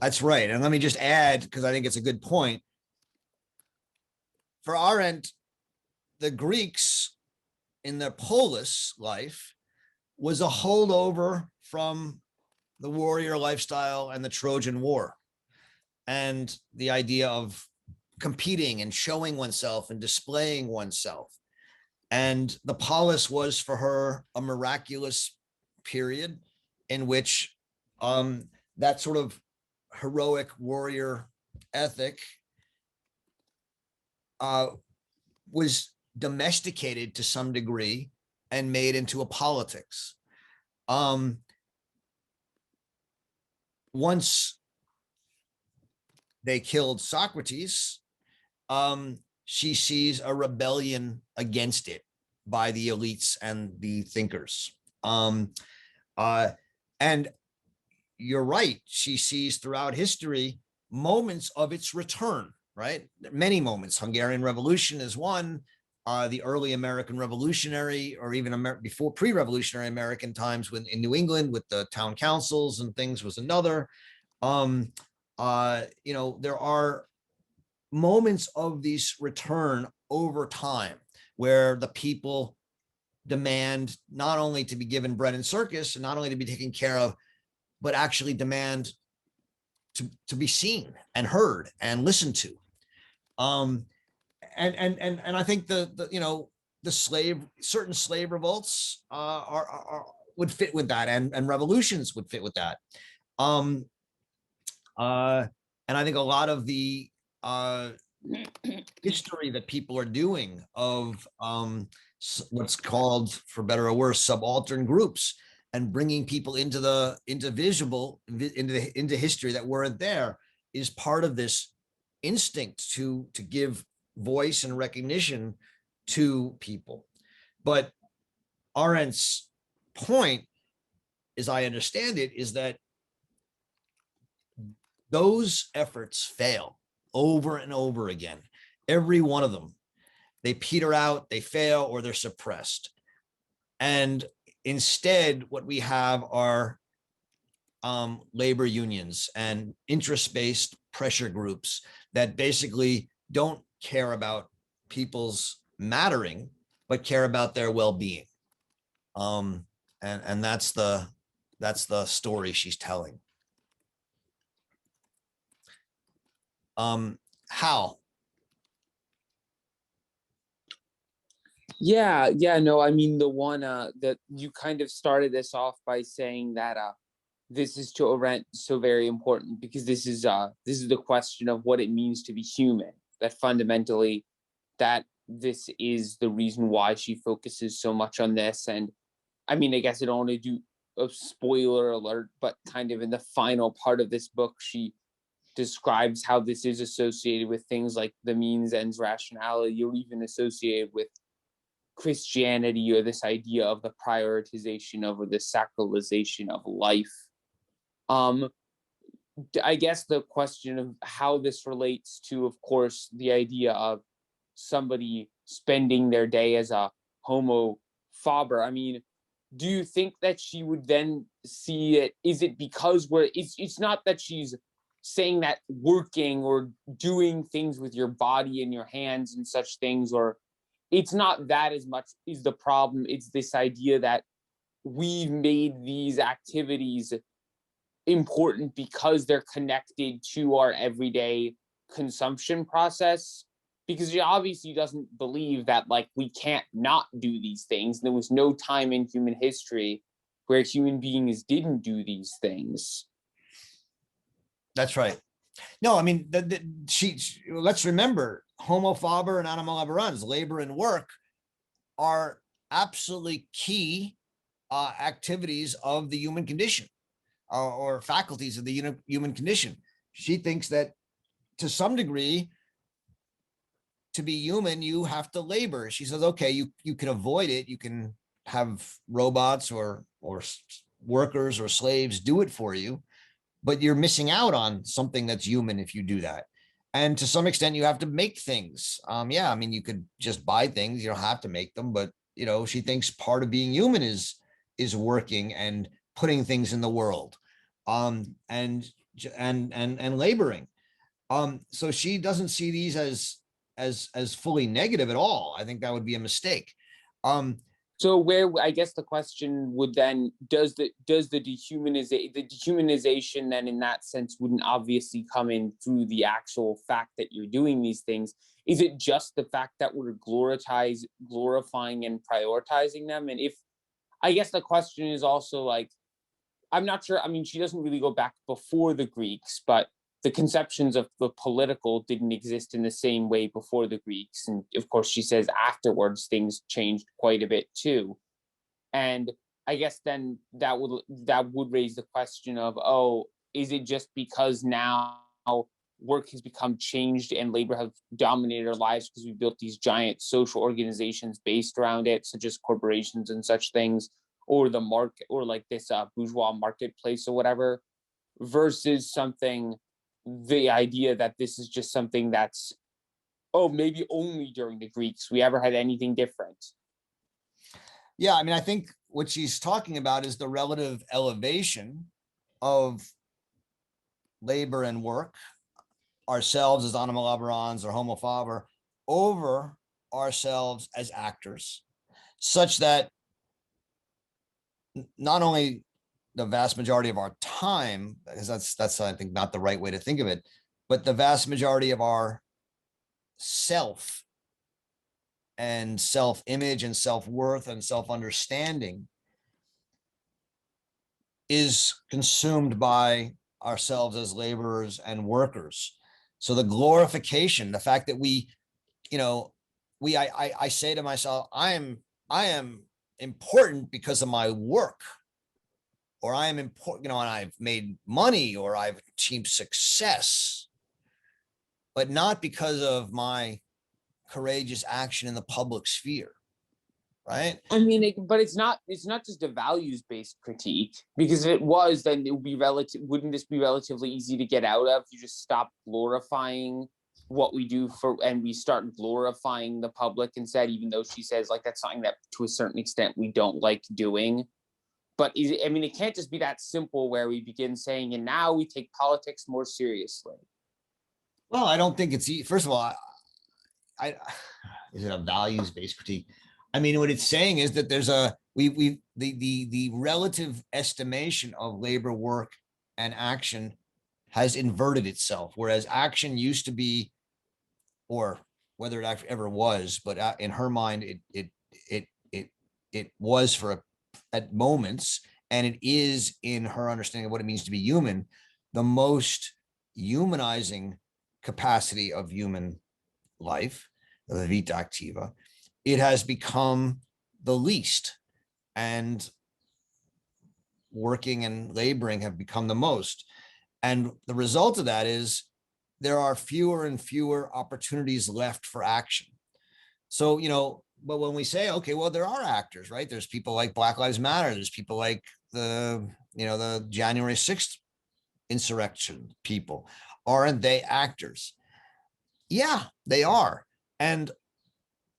That's right. And let me just add, because I think it's a good point. For Arendt, the Greeks in their polis life was a holdover from the warrior lifestyle and the Trojan War, and the idea of competing and showing oneself and displaying oneself. And the polis was for her a miraculous period in which that sort of heroic warrior ethic was domesticated to some degree and made into a politics. Once they killed Socrates, she sees a rebellion against it by the elites and the thinkers. And you're right, she sees throughout history moments of its return, right? Many moments. Hungarian Revolution is one, the early American Revolutionary, or even before pre-revolutionary American times when in New England with the town councils and things was another. There are moments of these return over time where the people demand not only to be given bread and circus and not only to be taken care of, but actually demand to be seen and heard and listened to. And I think certain slave revolts would fit with that, and revolutions would fit with that. And I think a lot of the history that people are doing of what's called, for better or worse, subaltern groups, and bringing people into history that weren't there, is part of this instinct to give voice and recognition to people. But Arendt's point, as I understand it, is that those efforts fail over and over again. Every one of them, they peter out, they fail, or they're suppressed. And instead, what we have are labor unions and interest-based pressure groups that basically don't care about people's mattering, but care about their well-being. And that's the story she's telling. How? Yeah, no, I mean, the one that you kind of started this off by saying that this is to Arendt so very important, because this is the question of what it means to be human, that fundamentally that this is the reason why she focuses so much on this. And I mean, I guess I don't want to do a spoiler alert, but kind of in the final part of this book, she describes how this is associated with things like the means ends rationality, or even associated with Christianity, or this idea of the prioritization over the sacralization of life. I guess the question of how this relates to, of course, the idea of somebody spending their day as a homo faber. I mean, do you think that she would then see it? Is it because it's not that she's saying that working or doing things with your body and your hands and such things, or it's not that as much is the problem. It's this idea that we've made these activities important because they're connected to our everyday consumption process, because she obviously doesn't believe that like we can't not do these things. There was no time in human history where human beings didn't do these things. That's right. No, I mean, let's remember, homo faber and animal laborans, labor and work, are absolutely key activities of the human condition, or faculties of the human condition. She thinks that to some degree, to be human, you have to labor. She says, okay, you can avoid it. You can have robots or workers or slaves do it for you, but you're missing out on something that's human if you do that. And to some extent, you have to make things. Yeah, I mean, you could just buy things. You don't have to make them, but she thinks part of being human is working and putting things in the world, and laboring. So she doesn't see these as fully negative at all. I think that would be a mistake. So where, I guess the question would then, does the dehumanization then in that sense wouldn't obviously come in through the actual fact that you're doing these things? Is it just the fact that we're glorifying and prioritizing them? And if, I guess the question is also like, I'm not sure, I mean, she doesn't really go back before the Greeks, but the conceptions of the political didn't exist in the same way before the Greeks. And of course, she says afterwards, things changed quite a bit too. And I guess then that would raise the question of, oh, is it just because now work has become changed and labor have dominated our lives because we built these giant social organizations based around it, such as corporations and such things, or the market, or like this bourgeois marketplace or whatever, versus something, the idea that this is just something that's, oh, maybe only during the Greeks we ever had anything different. Yeah, I mean, I think what she's talking about is the relative elevation of labor and work, ourselves as animal laborans or homo faber, over ourselves as actors, such that not only the vast majority of our time, because that's I think not the right way to think of it, but the vast majority of our self and self-image and self-worth and self-understanding is consumed by ourselves as laborers and workers. So the glorification, the fact that I say to myself, I am important because of my work, or I am important, and I've made money, or I've achieved success, but not because of my courageous action in the public sphere, right? I mean, but it's not just a values-based critique, because if it was, then it would be wouldn't this be relatively easy to get out of? You just stop glorifying what we do and we start glorifying the public instead, even though she says like that's something that to a certain extent we don't like doing. But I mean, it can't just be that simple where we begin saying, and now we take politics more seriously. Well, I don't think it's, first of all, is it a values-based critique? I mean, what it's saying is that there's the relative estimation of labor, work, and action has inverted itself, whereas action used to be, or whether it actually ever was, but in her mind, it was at moments, and it is in her understanding of what it means to be human, the most humanizing capacity of human life, the vita activa. It has become the least, and working and laboring have become the most. And the result of that is there are fewer and fewer opportunities left for action. So, but when we say, okay, well, there are actors, right? There's people like Black Lives Matter. There's people like the January 6th insurrection people. Aren't they actors? Yeah, they are. And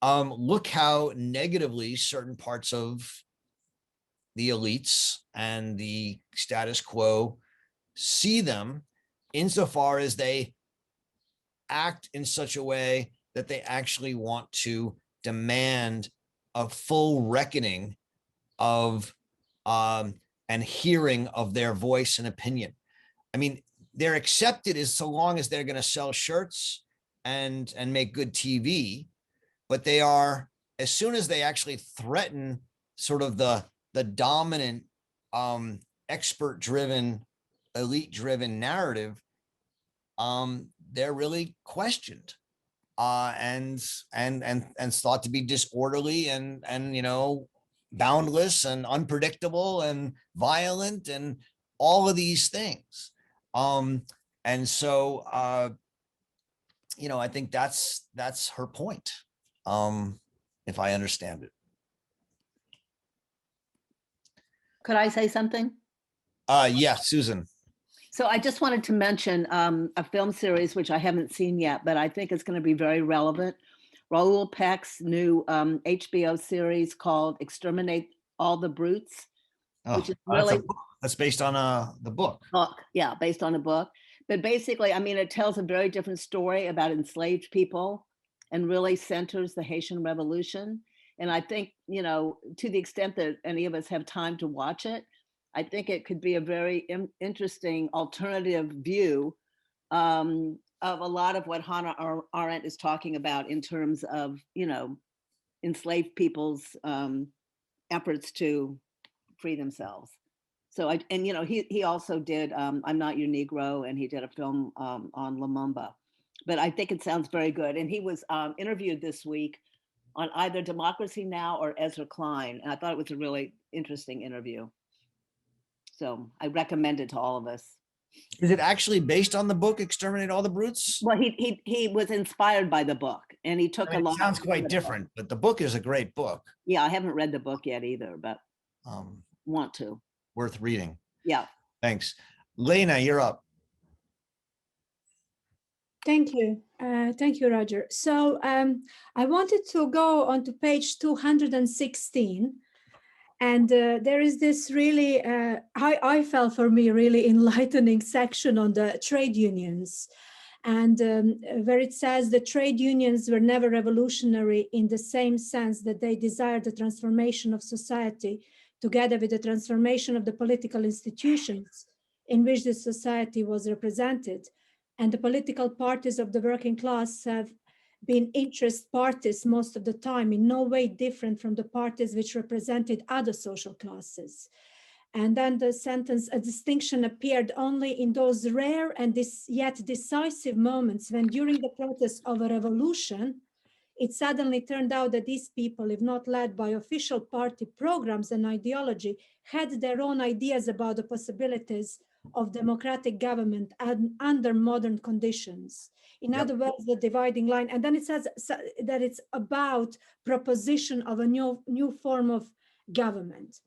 look how negatively certain parts of the elites and the status quo see them, insofar as they act in such a way that they actually want to demand a full reckoning of and hearing of their voice and opinion. I mean, they're accepted as so long as they're going to sell shirts and make good TV, but they are, as soon as they actually threaten sort of the dominant expert driven, elite driven narrative, they're really questioned and thought to be disorderly and you know, boundless and unpredictable and violent and all of these things. And so you know, I think that's her point, if I understand it. Could I say something? Yeah, Susan. So I just wanted to mention a film series, which I haven't seen yet, but I think it's going to be very relevant. Raoul Peck's new HBO series called Exterminate All the Brutes, which is really that's based on the book. Yeah, based on a book. But basically, I mean, it tells a very different story about enslaved people and really centers the Haitian Revolution. And I think, you know, to the extent that any of us have time to watch it, I think it could be a very interesting alternative view of a lot of what Hannah Arendt is talking about in terms of, you know, enslaved people's efforts to free themselves. So and you know, he also did I'm Not Your Negro, and he did a film on Lumumba. But I think it sounds very good. And he was interviewed this week on either Democracy Now! Or Ezra Klein. And I thought it was a really interesting interview. So I recommend it to all of us. Is it actually based on the book Exterminate All the Brutes? Well, he was inspired by the book, and he took a lot. It sounds quite different, but the book is a great book. Yeah, I haven't read the book yet either, but want to. Worth reading. Yeah. Thanks. Lena, you're up. Thank you. Thank you, Roger. So I wanted to go on to page 216. And there is this really, I felt for me, really enlightening section on the trade unions. And where it says the trade unions were never revolutionary in the same sense that they desired the transformation of society together with the transformation of the political institutions in which the society was represented. And the political parties of the working class have been interest parties most of the time, in no way different from the parties which represented other social classes. And then the sentence, a distinction appeared only in those rare and yet decisive moments when during the process of a revolution, it suddenly turned out that these people, if not led by official party programs and ideology, had their own ideas about the possibilities of democratic government under modern conditions. In other words, the dividing line. And then it says that it's about proposition of a new form of government.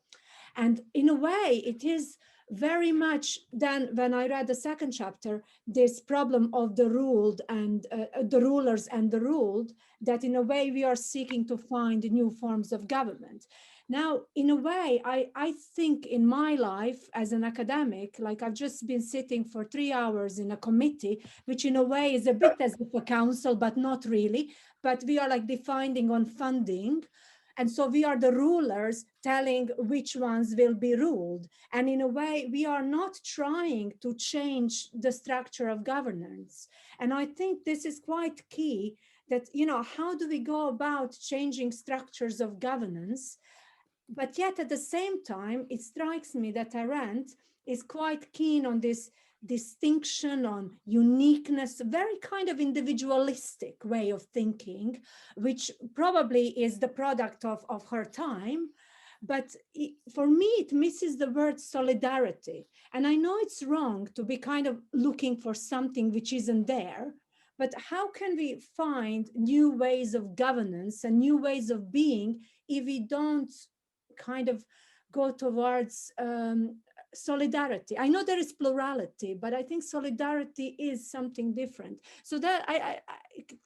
And in a way, it is very much then, when I read the second chapter, this problem of the ruled and the rulers and the ruled, that in a way we are seeking to find new forms of government. Now, in a way, I think in my life as an academic, like I've just been sitting for 3 hours in a committee, which in a way is a bit as if a council, but not really, but we are like defining on funding. And so we are the rulers telling which ones will be ruled. And in a way, we are not trying to change the structure of governance. And I think this is quite key that, you know, how do we go about changing structures of governance? But yet at the same time, it strikes me that Arendt is quite keen on this distinction, on uniqueness, a very kind of individualistic way of thinking, which probably is the product of her time. But for me, it misses the word solidarity. And I know it's wrong to be kind of looking for something which isn't there, but how can we find new ways of governance and new ways of being if we don't kind of go towards solidarity? I know there is plurality, but I think solidarity is something different. So that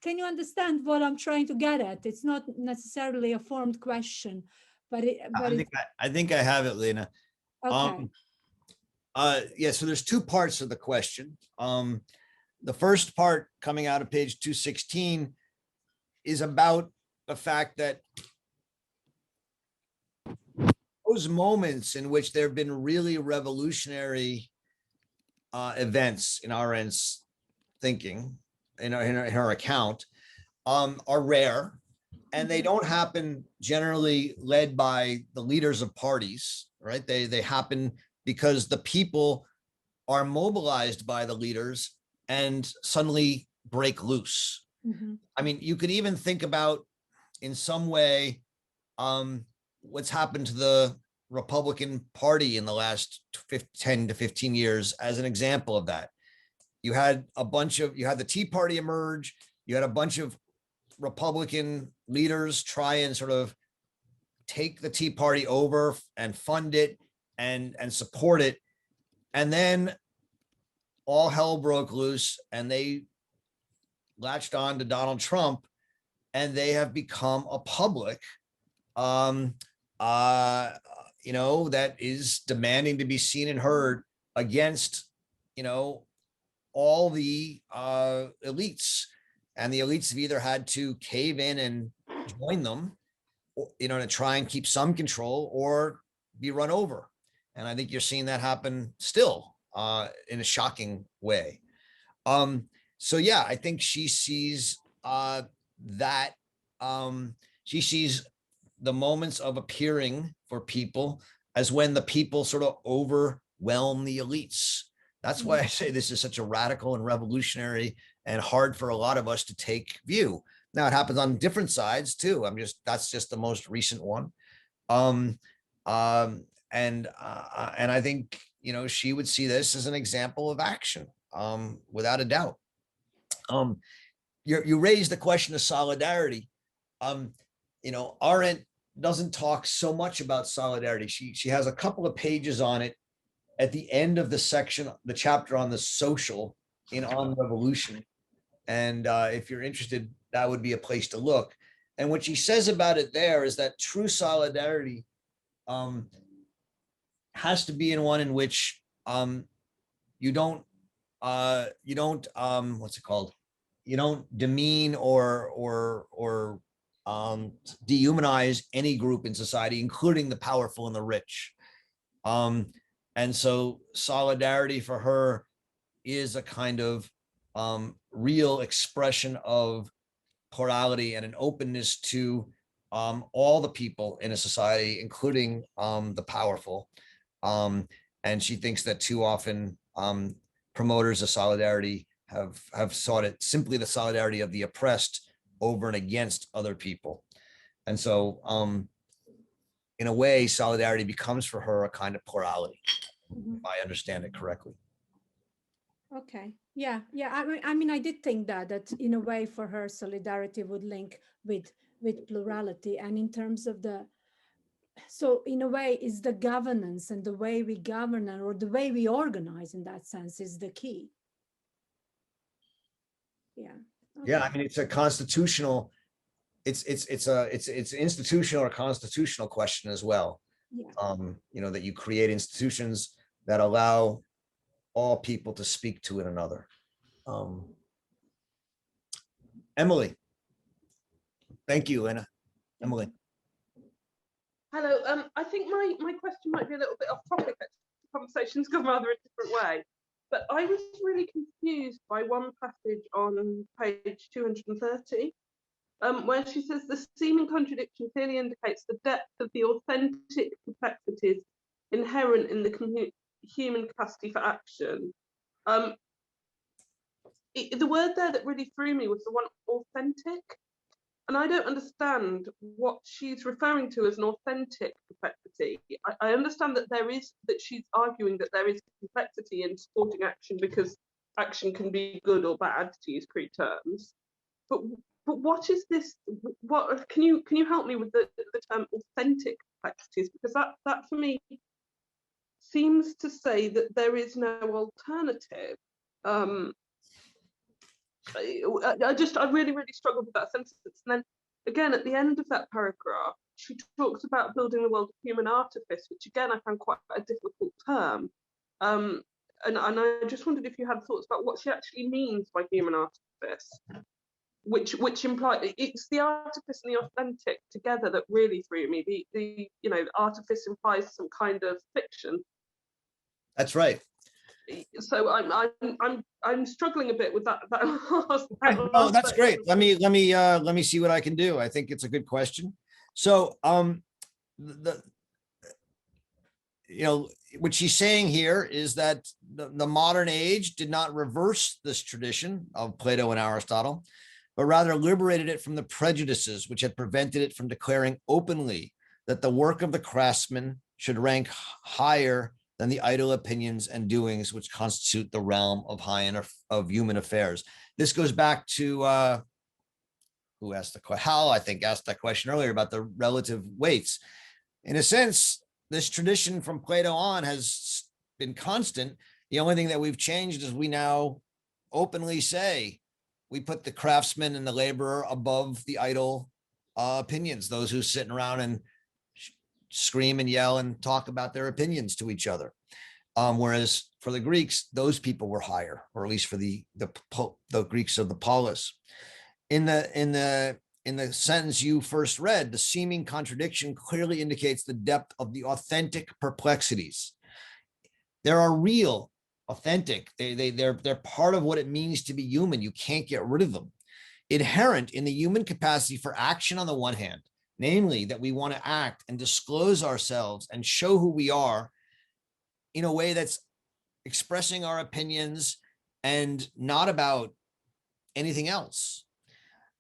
can you understand what I'm trying to get at? It's not necessarily a formed question, but I think I have it, Lena. Okay. Yeah, so there's two parts of the question. The first part, coming out of page 216, is about the fact that those moments in which there have been really revolutionary events in Arendt's thinking, in her account, are rare, and they don't happen generally led by the leaders of parties, right? They happen because the people are mobilized by the leaders and suddenly break loose. Mhm. I mean, you could even think about, in some way, what's happened to the Republican Party in the last 10 to 15 years as an example of that. You had the Tea Party emerge, you had a bunch of Republican leaders try and sort of take the Tea Party over and fund it and support it. And then all hell broke loose and they latched on to Donald Trump, and they have become a public that is demanding to be seen and heard against, all the elites. And the elites have either had to cave in and join them, to try and keep some control, or be run over. And I think you're seeing that happen still in a shocking way. So yeah, I think she sees that she sees the moments of appearing for people as when the people sort of overwhelm the elites. That's why I say this is such a radical and revolutionary and hard for a lot of us to take view. Now it happens on different sides too. That's just the most recent one. And I think, she would see this as an example of action, without a doubt. You raised the question of solidarity. Arendt doesn't talk so much about solidarity. She has a couple of pages on it at the end of the chapter on the social on revolution. And if you're interested, that would be a place to look. And what she says about it there is that true solidarity has to be in one in which you don't what's it called? You don't demean or dehumanize any group in society, including the powerful and the rich. And so solidarity for her is a kind of real expression of plurality and an openness to all the people in a society, including the powerful. And she thinks that too often promoters of solidarity have sought it simply the solidarity of the oppressed over and against other people. And so in a way, solidarity becomes for her a kind of plurality, if I understand it correctly. Okay. Yeah. I mean, I did think that in a way for her, solidarity would link with plurality. And in terms of so in a way, is the governance and the way we govern or the way we organize in that sense is the key. Yeah. Okay. Yeah. I mean, it's a constitutional, it's institutional or constitutional question as well. Yeah. That you create institutions that allow all people to speak to one another. Emily. Thank you, Anna. Emily. Hello. I think my question might be a little bit off topic. The conversation's gone rather a different way. But I was really confused by one passage on page 230, where she says the seeming contradiction clearly indicates the depth of the authentic complexities inherent in the human capacity for action. The word there that really threw me was the one authentic. And I don't understand what she's referring to as an authentic complexity. I understand that she's arguing that there is complexity in supporting action because action can be good or bad, to use Crete terms. But what is this? What can you help me with the term authentic complexities? Because that for me seems to say that there is no alternative. I really struggled with that sentence. And then again, at the end of that paragraph, she talks about building the world of human artifice, which again, I found quite a difficult term. And I just wondered if you had thoughts about what she actually means by human artifice. which imply it's the artifice and the authentic together that really threw me. The artifice implies some kind of fiction. That's right. So I'm struggling a bit with that. No, that's great. Let me see what I can do. I think it's a good question. So what she's saying here is that the modern age did not reverse this tradition of Plato and Aristotle, but rather liberated it from the prejudices which had prevented it from declaring openly that the work of the craftsman should rank higher than the idle opinions and doings which constitute the realm of human affairs. This goes back to who asked the question? Hal, I think, asked that question earlier about the relative weights. In a sense, this tradition from Plato on has been constant. The only thing that we've changed is we now openly say we put the craftsman and the laborer above the idle opinions, those who sit around and scream and yell and talk about their opinions to each other. Whereas for the Greeks, those people were higher, or at least for the Greeks of the polis. In the sentence you first read, the seeming contradiction clearly indicates the depth of the authentic perplexities. There are real, authentic. They're part of what it means to be human. You can't get rid of them. Inherent in the human capacity for action on the one hand, namely that we want to act and disclose ourselves and show who we are in a way that's expressing our opinions and not about anything else,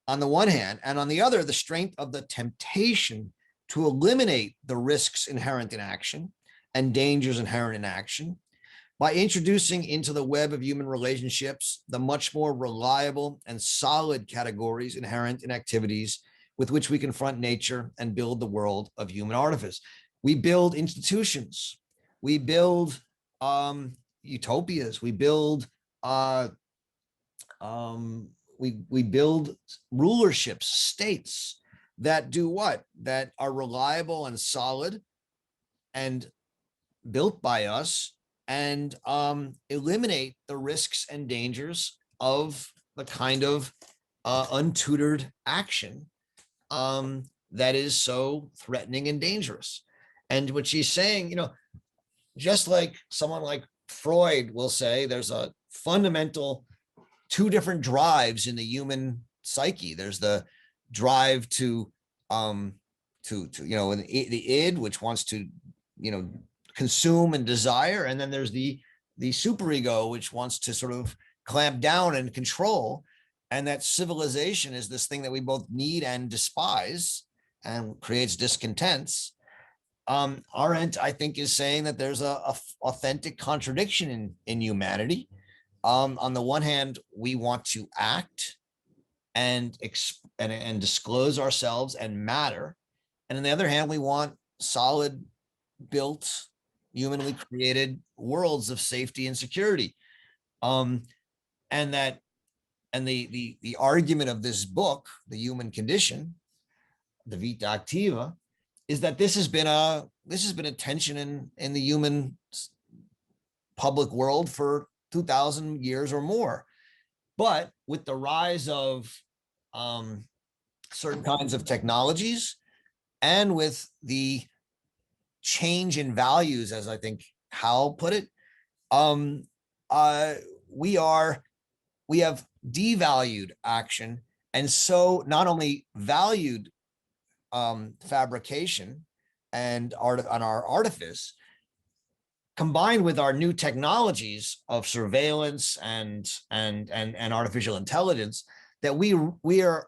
on the one hand, and on the other, the strength of the temptation to eliminate the risks inherent in action and dangers inherent in action by introducing into the web of human relationships the much more reliable and solid categories inherent in activities with which we confront nature and build the world of human artifice. We build institutions, we build utopias, we build we build rulerships, states that do what? That are reliable and solid and built by us, and eliminate the risks and dangers of the kind of untutored action that is so threatening and dangerous. And what she's saying, just like someone like Freud will say, there's a fundamental two different drives in the human psyche. There's the drive to the id, which wants to, consume and desire. And then there's the superego, which wants to sort of clamp down and control. And that civilization is this thing that we both need and despise and creates discontents. Arendt, I think, is saying that there's a authentic contradiction in humanity. On the one hand, we want to act and disclose ourselves and matter. And on the other hand, we want solid, built, humanly created worlds of safety and security. And the argument of this book, The Human Condition, the Vita Activa, is that this has been a tension in the human public world for 2,000 years or more. But with the rise of certain kinds of technologies and with the change in values, as I think Hal put it, we have devalued action, and so not only valued fabrication and our artifice, combined with our new technologies of surveillance and artificial intelligence, that we are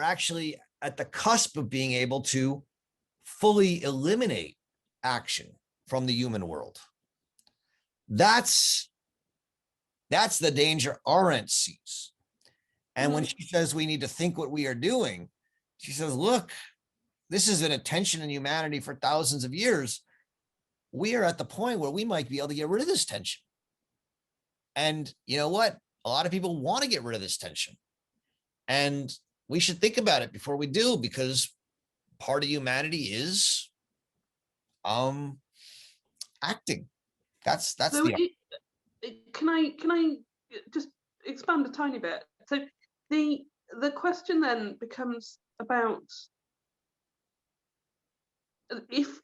actually at the cusp of being able to fully eliminate action from the human world. That's the danger Arendt sees. And when she says we need to think what we are doing, she says, look, this has been a tension in humanity for thousands of years. We are at the point where we might be able to get rid of this tension. And you know what? A lot of people want to get rid of this tension. And we should think about it before we do, because part of humanity is acting. That's so can I just expand a tiny bit? So the the question then becomes about if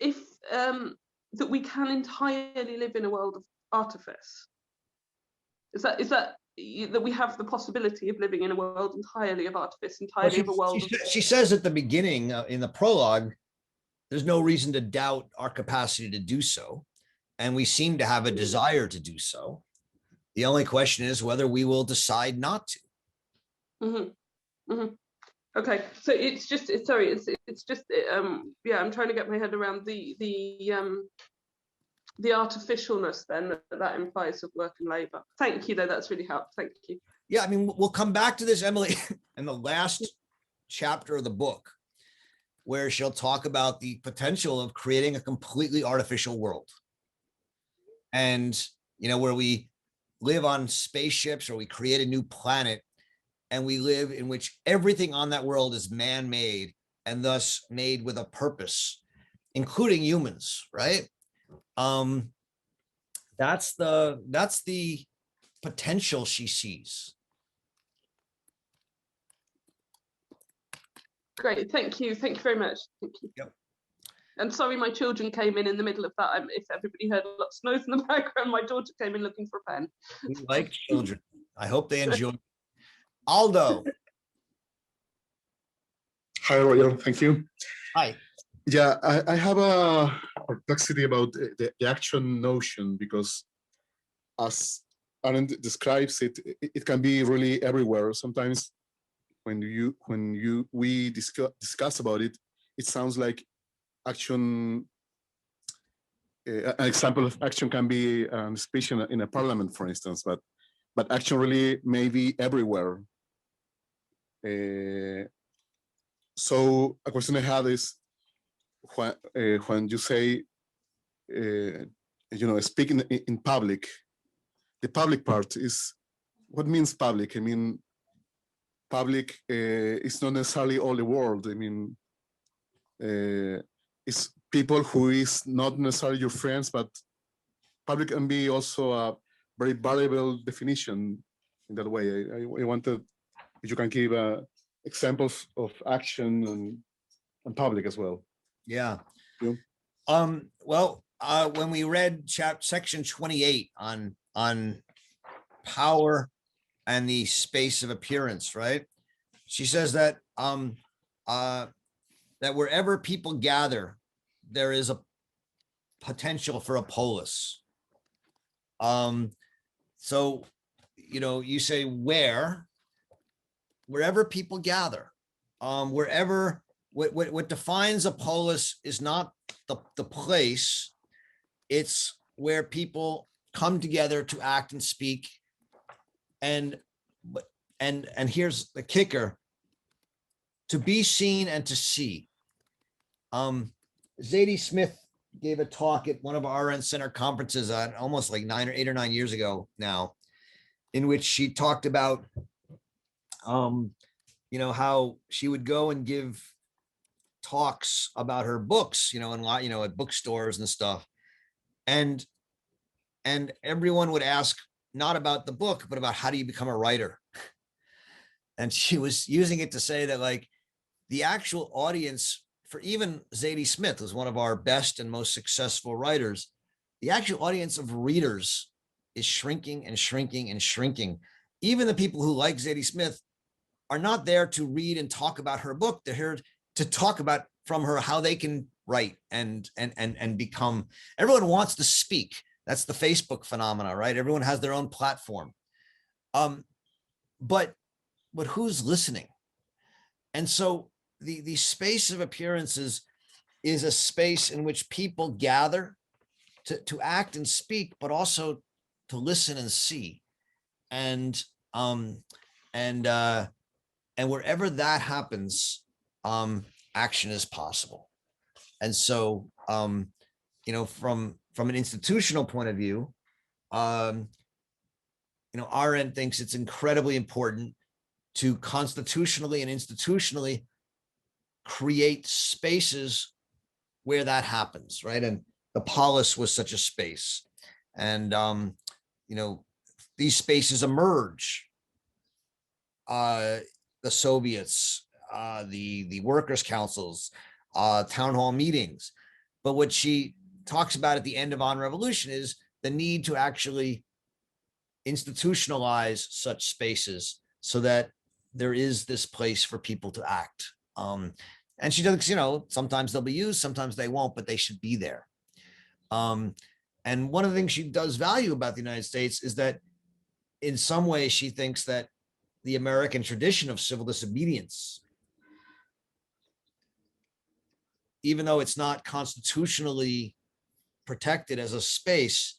that we can entirely live in a world of artifice. Is that that we have the possibility of living in a world entirely of artifice, entirely of a world she says at the beginning in the prologue, there's no reason to doubt our capacity to do so. And we seem to have a desire to do so. The only question is whether we will decide not to. Mm-hmm. Mm-hmm. Okay, so it's just yeah, I'm trying to get my head around the artificialness then that implies of work and labor. Thank you, though, that's really helped. Thank you. Yeah, I mean, we'll come back to this, Emily, in the last chapter of the book, where she'll talk about the potential of creating a completely artificial world. And, you know, where we live on spaceships or we create a new planet and we live in which everything on that world is man-made and thus made with a purpose, including humans, right? That's the potential she sees. Great, thank you very much. Thank you. Yep. And sorry, my children came in the middle of that. If everybody heard lots of noise in the background, my daughter came in looking for a pen. We like children. I hope they enjoy. Aldo. Hi, Roger. Thank you. Hi. Yeah, I have a perplexity about the action notion, because as Arendt describes it, it can be really everywhere. Sometimes when we discuss about it, it sounds like action. An example of action can be a speech in a parliament, for instance, but action really may be everywhere. So a question I had is, when you say, speaking in public, the public part is, what means public? I mean, public is not necessarily all the world. I mean, it's people who is not necessarily your friends, but public can be also a very variable definition in that way. I wanted, if you can give examples of action and public as well. Yeah. Yeah. Well, when we read section 28 on power and the space of appearance, right? She says that that wherever people gather, there is a potential for a polis. So, you know, you say wherever people gather, wherever. What defines a polis is not the place, it's where people come together to act and speak. And here's the kicker: to be seen and to see. Zadie Smith gave a talk at one of our Arendt Center conferences on almost like 8 or 9 years ago now, in which she talked about you know, how she would go and give talks about her books, at bookstores and stuff. And everyone would ask not about the book, but about how do you become a writer? And she was using it to say that, like, the actual audience for even Zadie Smith, who's one of our best and most successful writers, the actual audience of readers is shrinking and shrinking and shrinking. Even the people who like Zadie Smith are not there to read and talk about her book. They're here to talk about from her how they can write and become. Everyone wants to speak. That's the Facebook phenomena, right? Everyone has their own platform. But who's listening? And so the space of appearances is a space in which people gather to act and speak, but also to listen and see. And wherever that happens, action is possible. And so, from an institutional point of view, Arendt thinks it's incredibly important to constitutionally and institutionally create spaces where that happens, right? And the polis was such a space. And, these spaces emerge the Soviets, the workers' councils, town hall meetings. But what she talks about at the end of On Revolution is the need to actually institutionalize such spaces so that there is this place for people to act. And she does, sometimes they'll be used, sometimes they won't, but they should be there. And one of the things she does value about the United States is that in some ways she thinks that the American tradition of civil disobedience, even though it's not constitutionally protected as a space,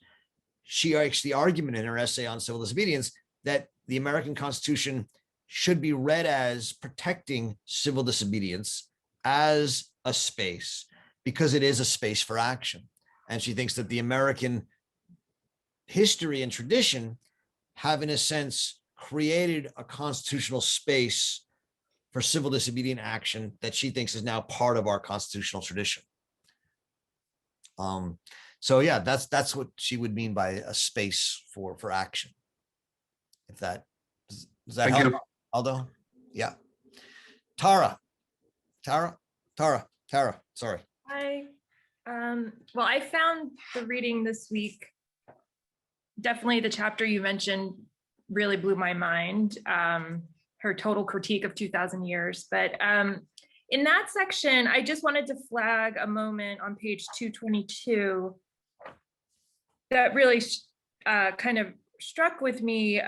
she makes the argument in her essay on civil disobedience that the American Constitution should be read as protecting civil disobedience as a space because it is a space for action. And she thinks that the American history and tradition have, in a sense, created a constitutional space for civil disobedient action that she thinks is now part of our constitutional tradition. So yeah, that's what she would mean by a space for action. If that does that help, Aldo? Yeah. Tara. Sorry. Hi. Well, I found the reading this week, definitely the chapter you mentioned really blew my mind, her total critique of 2000 years. But in that section, I just wanted to flag a moment on page 222 that really kind of struck with me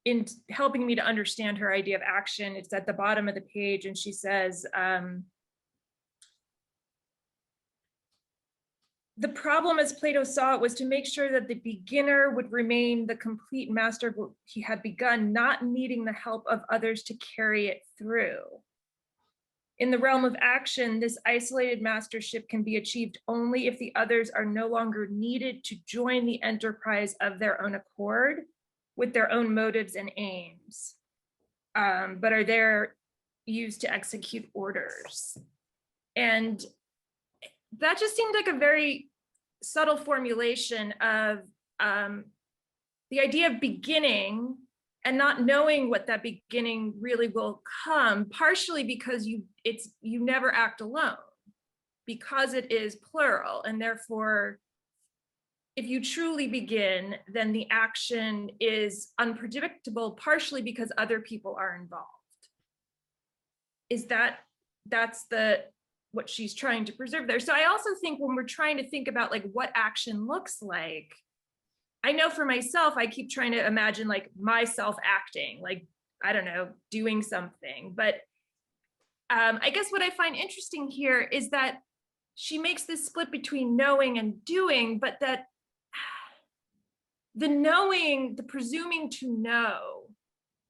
in helping me to understand her idea of action. It's at the bottom of the page, and she says, the problem as Plato saw it was to make sure that the beginner would remain the complete master of what he had begun, not needing the help of others to carry it through. In the realm of action, this isolated mastership can be achieved only if the others are no longer needed to join the enterprise of their own accord with their own motives and aims, but are there used to execute orders. And that just seemed like a very subtle formulation of the idea of beginning and not knowing what that beginning really will come, partially because you never act alone, because it is plural, and therefore if you truly begin, then the action is unpredictable, partially because other people are involved. That's what she's trying to preserve there. So I also think when we're trying to think about like what action looks like, I know for myself, I keep trying to imagine like myself acting, like, I don't know, doing something. But I guess what I find interesting here is that she makes this split between knowing and doing, but that the knowing, the presuming to know,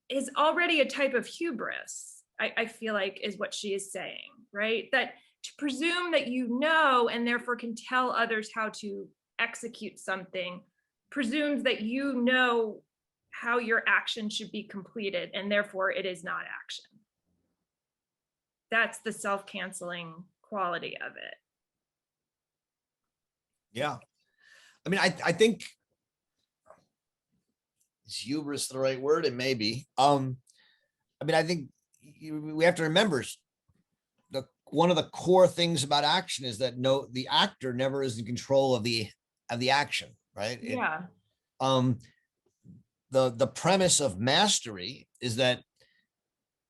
is already a type of hubris, I feel like is what she is saying, right? That to presume that you know and therefore can tell others how to execute something presumes that you know how your action should be completed, and therefore it is not action. That's the self-canceling quality of it. Yeah. I mean, I think, is hubris the right word? It may be. I mean, I think we have to remember one of the core things about action is that the actor never is in control of the action, right? Yeah. The premise of mastery is that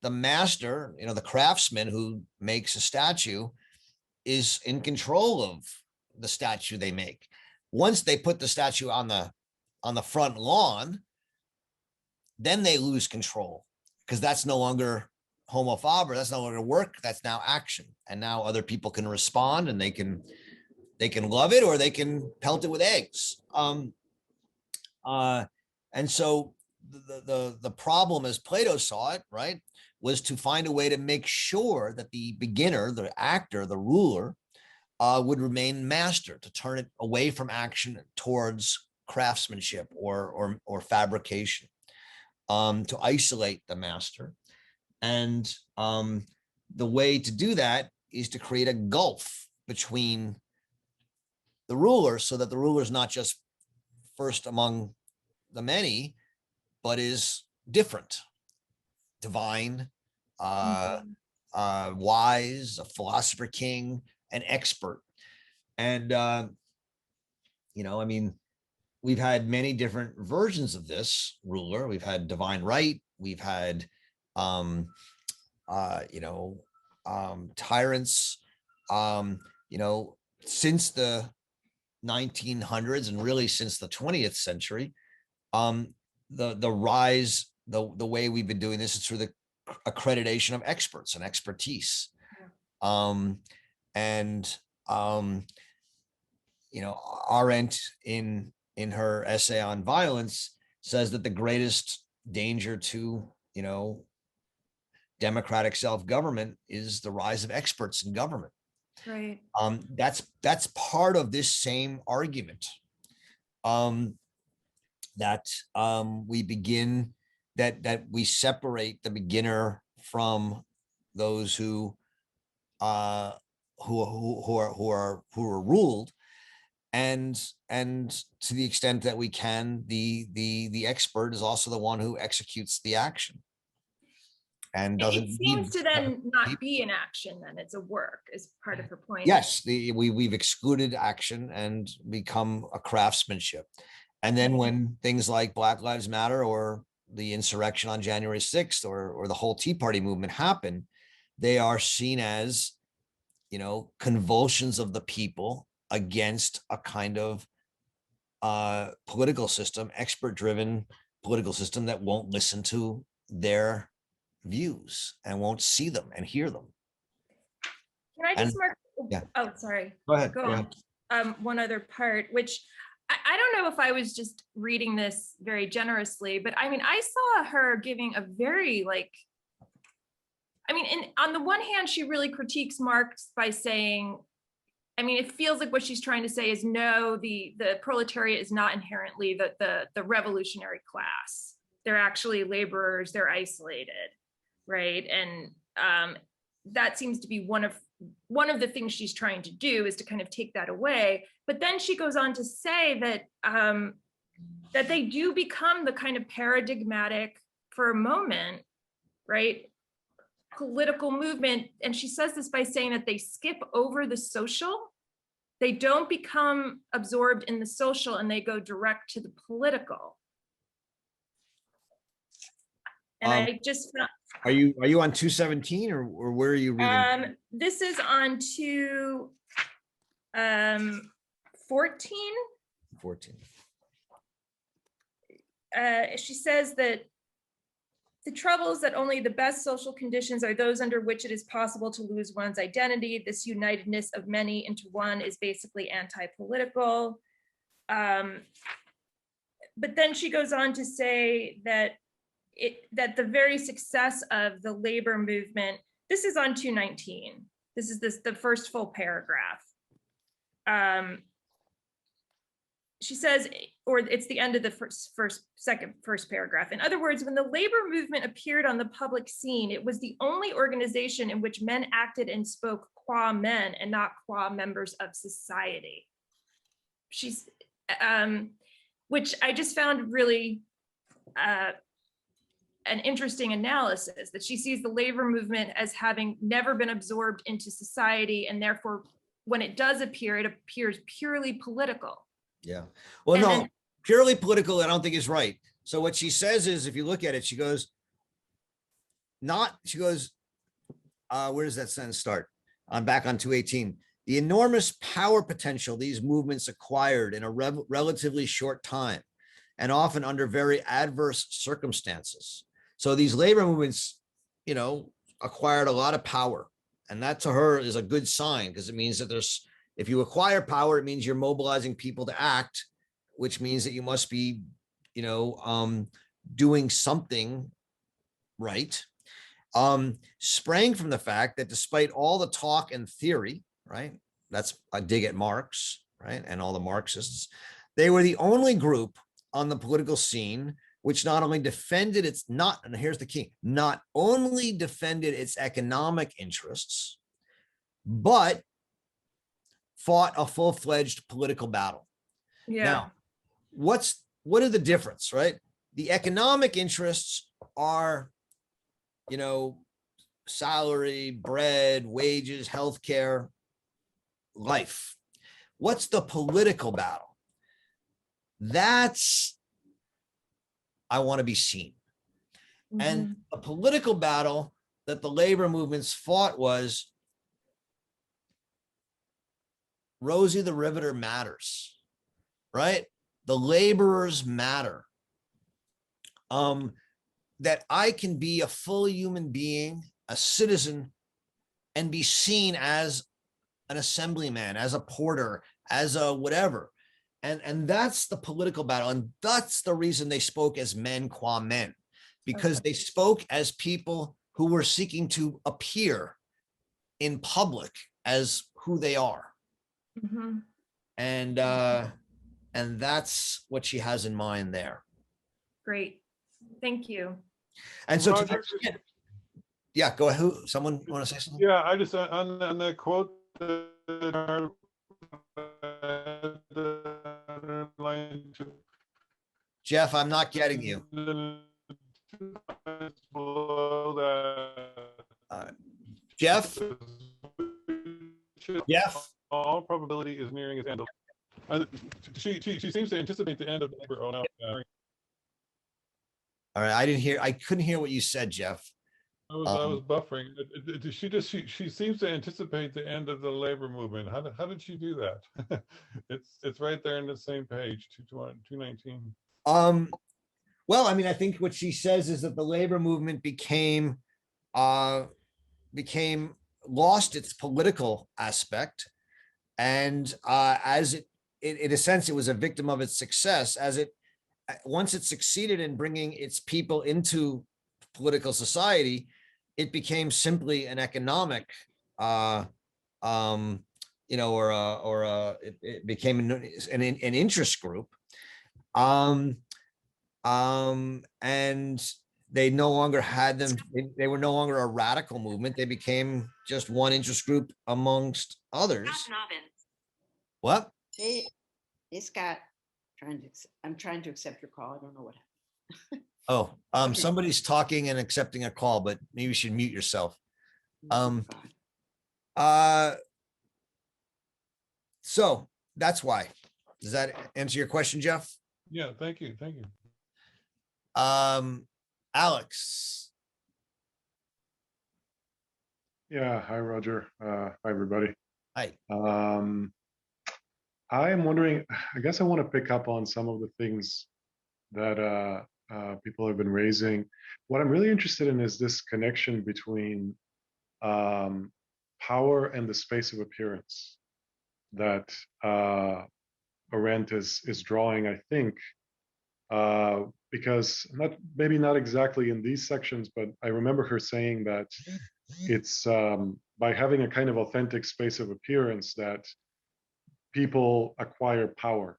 the master, the craftsman who makes a statue, is in control of the statue they make. Once they put the statue on the front lawn, then they lose control, because that's no longer homo faber, that's no longer work, that's now action. And now other people can respond, and they can love it or they can pelt it with eggs. And so the problem, as Plato saw it, right, was to find a way to make sure that the beginner, the actor, the ruler, would remain master, to turn it away from action towards craftsmanship or fabrication, to isolate the master. And the way to do that is to create a gulf between the ruler, so that the ruler is not just first among the many, but is different, divine, wise, a philosopher king, an expert. And, you know, I mean, we've had many different versions of this ruler. We've had divine right. We've had, you know, tyrants, you know, since the 1900s and really since the 20th century. The rise, the way we've been doing this is through the accreditation of experts and expertise. You know, Arendt in her essay on violence says that the greatest danger to, you know, democratic self-government is the rise of experts in government. Right. That's part of this same argument. That we begin, that we separate the beginner from those who are ruled, and to the extent that we can, the expert is also the one who executes the action. And doesn't it seems to then not be an action, then it's a work, is part of her point. Yes, we've excluded action and become a craftsmanship. And then when things like Black Lives Matter or the insurrection on January 6th or the whole Tea Party movement happen, they are seen as, you know, convulsions of the people against a kind of political system, expert-driven political system that won't listen to their views and won't see them and hear them. Can I just mark? Yeah. Oh, sorry. Go ahead. Go on. One other part, which I don't know if I was just reading this very generously, but I mean, I saw her giving a very on the one hand, she really critiques Marx by saying, I mean, it feels like what she's trying to say is no, the proletariat is not inherently the revolutionary class. They're actually laborers, they're isolated, right? And that seems to be one of the things she's trying to do, is to kind of take that away. But then she goes on to say that that they do become the kind of paradigmatic, for a moment, right, political movement. And she says this by saying that they skip over the social. They don't become absorbed in the social and they go direct to the political. And I just found, are you on 217 or where are you reading? This is on 214. 14. She says that the trouble is that only the best social conditions are those under which it is possible to lose one's identity. This unitedness of many into one is basically anti-political. But then she goes on to say that that the very success of the labor movement, this is on 219. This is the first full paragraph. She says, or it's the end of the first paragraph. In other words, when the labor movement appeared on the public scene, it was the only organization in which men acted and spoke qua men and not qua members of society. She's, which I just found really an interesting analysis, that she sees the labor movement as having never been absorbed into society, and therefore when it does appear, it appears purely political. Yeah. Well, no, purely political, I don't think is right. So what she says is, if you look at it, she goes, where does that sentence start? I'm back on 218. The enormous power potential these movements acquired in a relatively short time, and often under very adverse circumstances. So these labor movements, you know, acquired a lot of power, and that to her is a good sign, because it means that if you acquire power, it means you're mobilizing people to act, which means that you must be, you know, doing something right. Sprang from the fact that despite all the talk and theory, right, that's a dig at Marx, right, and all the Marxists, they were the only group on the political scene which not only defended and here's the key, not only defended its economic interests, but fought a full-fledged political battle. Yeah. Now, what are the difference, right? The economic interests are, you know, salary, bread, wages, healthcare, life. What's the political battle? That's, I want to be seen. And the political battle that the labor movements fought was Rosie the Riveter matters, right? The laborers matter. That I can be a full human being, a citizen, and be seen as an assemblyman, as a porter, as a whatever. And that's the political battle. And that's the reason they spoke as men qua men, because they spoke as people who were seeking to appear in public as who they are. And that's what she has in mind there. Great. Thank you. And so, Roger, yeah, go ahead. Who? Someone want to say something? yeah, I just on that quote Jeff, I'm not getting you. Jeff? Jeff? All probability is nearing its end. She seems to anticipate the end of the labor. Oh no. All right, I couldn't hear what you said, Jeff. I was buffering. She seems to anticipate the end of the labor movement. How did she do that? it's right there in the same page, 219. Well, I mean, I think what she says is that the labor movement became lost its political aspect, and as it in a sense it was a victim of its success. Once it succeeded in bringing its people into political society, it became simply an economic, it became an interest group, and they no longer had them. They were no longer a radical movement. They became just one interest group amongst others. What? Hey, Scott. I'm trying to accept your call. I don't know what happened. Oh, Okay. Somebody's talking and accepting a call, but maybe you should mute yourself. So that's why. Does that answer your question, Jeff? Yeah, thank you. Alex. Yeah, hi, Roger. Hi, everybody. Hi. I am wondering, I guess I want to pick up on some of the things that people have been raising. What I'm really interested in is this connection between power and the space of appearance that Arendt is drawing, I think, because maybe not exactly in these sections, but I remember her saying that it's by having a kind of authentic space of appearance that people acquire power,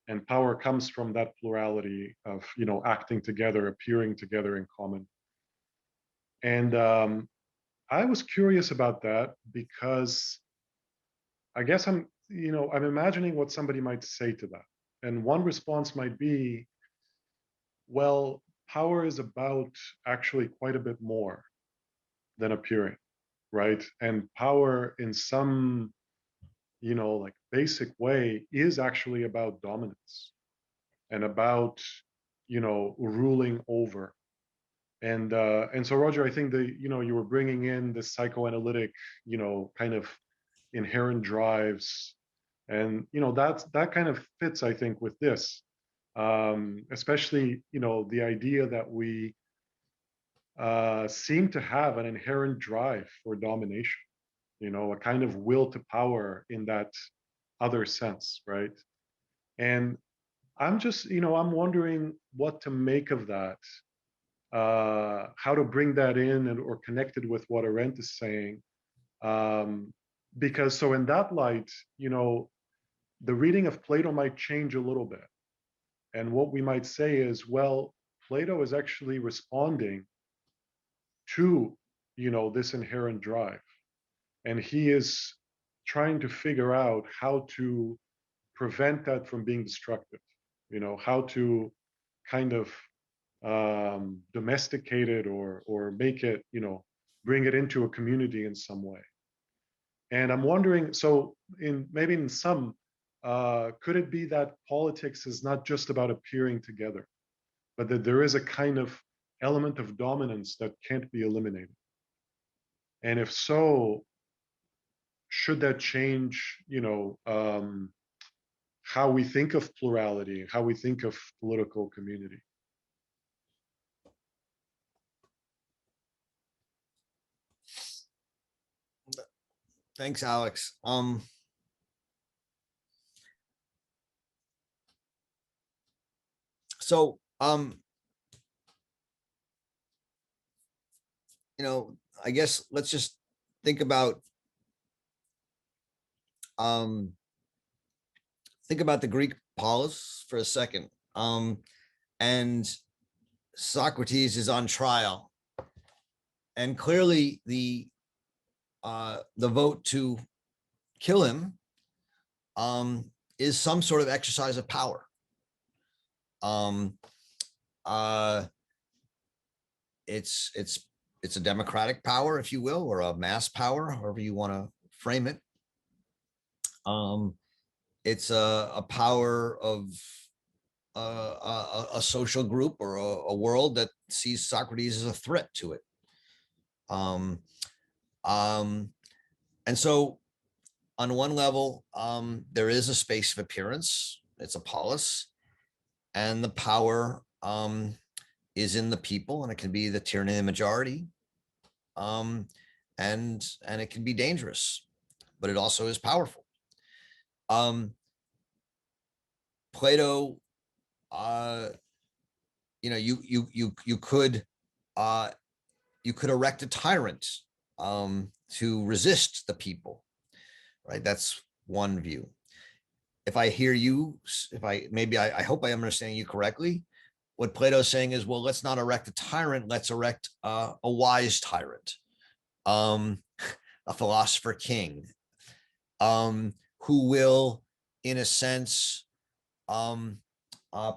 and power comes from that plurality of acting together, appearing together in common. And I was curious about that because I guess I'm imagining what somebody might say to that. And one response might be, well, power is about actually quite a bit more than appearing, right? And power in some like basic way is actually about dominance and about ruling over. And so, Roger, I think that you were bringing in the psychoanalytic kind of inherent drives, and that kind of fits, I think, with this, especially the idea that we seem to have an inherent drive for domination, a kind of will to power in that other sense, right? And I'm just, I'm wondering what to make of that, how to bring that in or connect it with what Arendt is saying. Because so in that light, the reading of Plato might change a little bit. And what we might say is, well, Plato is actually responding to, this inherent drive. And he is trying to figure out how to prevent that from being destructive, how to kind of domesticate it or make it, bring it into a community in some way. And I'm wondering, so maybe in some, could it be that politics is not just about appearing together, but that there is a kind of element of dominance that can't be eliminated? And if so, should that change, how we think of plurality, how we think of political community? Thanks, Alex. So, I guess let's just think about the Greek polis for a second. And Socrates is on trial, and clearly the vote to kill him is some sort of exercise of power. It's a democratic power, if you will, or a mass power, however you want to frame it. It's a power of a social group or a world that sees Socrates as a threat to it. And so on one level, there is a space of appearance. It's a polis, and the power is in the people, and it can be the tyranny of the majority. And it can be dangerous, but it also is powerful. Plato, you could erect a tyrant to resist the people, right? That's one view. If I hear you, I hope I understand you correctly. What Plato's saying is, well, let's not erect a tyrant, let's erect a wise tyrant, a philosopher king, who will, in a sense,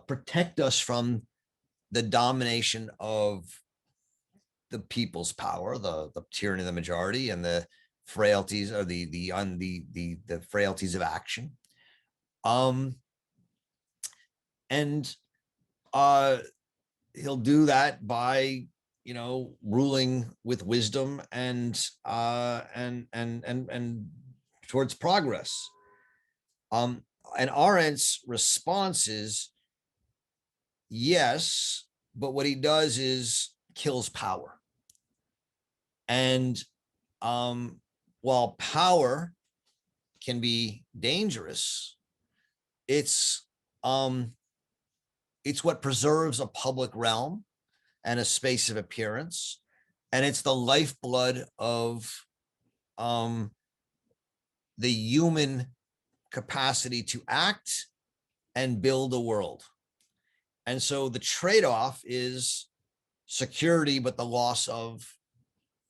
protect us from the domination of the people's power, the tyranny of the majority, and the frailties, or the frailties of action. And he'll do that by ruling with wisdom and towards progress. And Arendt's response is yes, but what he does is kills power. And while power can be dangerous, it's what preserves a public realm and a space of appearance, and it's the lifeblood of the human capacity to act and build a world. And so the trade-off is security, but the loss of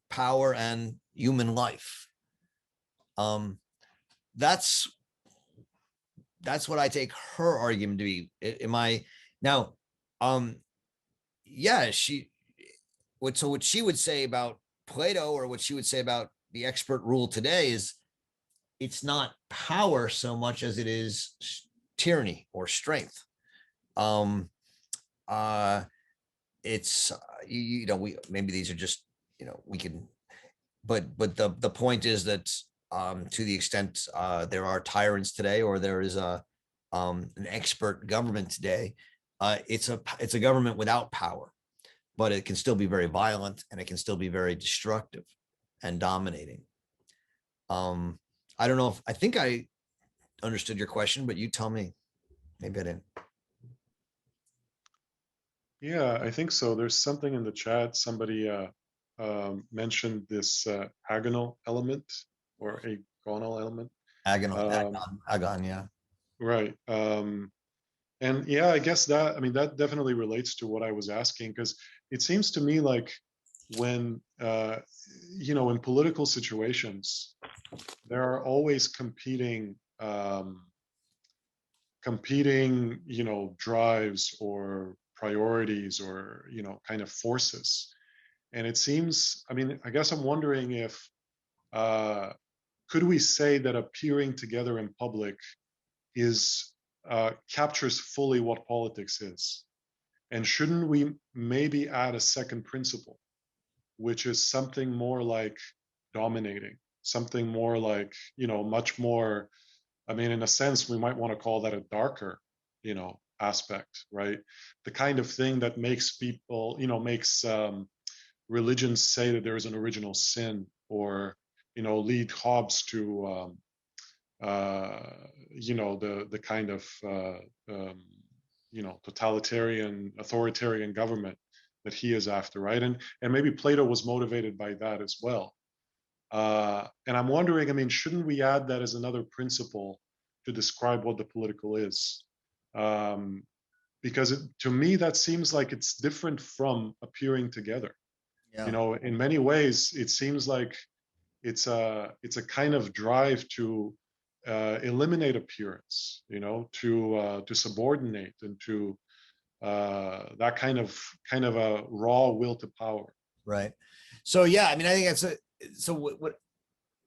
power and human life. That's what I take her argument to be. Am I now? Yeah, what she would say about Plato, or what she would say about the expert rule today, is it's not power so much as it is tyranny or strength. It's we maybe these are just we can, but the point is that to the extent there are tyrants today, or there is an expert government today, it's a government without power, but it can still be very violent, and it can still be very destructive and dominating. I don't know I think I understood your question, but you tell me. Maybe I didn't. Yeah, I think so. There's something in the chat. Somebody mentioned this agonal element, or agonal element. Agon, yeah. Right. And yeah, I guess that definitely relates to what I was asking, because it seems to me like when, in political situations, there are always competing, drives or priorities, or, kind of forces. And it seems, I mean, I guess I'm wondering if, could we say that appearing together in public captures fully what politics is? And shouldn't we maybe add a second principle, which is something more like dominating, something more like, much more, I mean, in a sense, we might want to call that a darker, aspect, right? The kind of thing that makes people, makes religions say that there is an original sin, or, lead Hobbes to, the kind of, totalitarian, authoritarian government that he is after, right? And maybe Plato was motivated by that as well. And I'm wondering, I mean, shouldn't we add that as another principle to describe what the political is? Because to me, that seems like it's different from appearing together. Yeah. In many ways, it seems like it's a kind of drive to eliminate appearance, to subordinate, and to that kind of a raw will to power. Right. So yeah, I mean, I think that's so what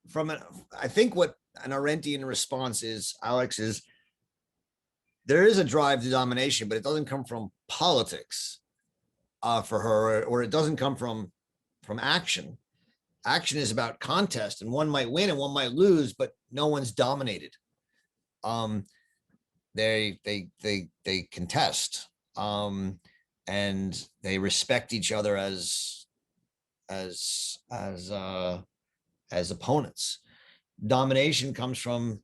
from an, I think what an Arendtian response is, Alex, is there is a drive to domination, but it doesn't come from politics for her, or it doesn't come from action. Action is about contest, and one might win and one might lose, but no one's dominated. They contest, and they respect each other as opponents. Domination comes from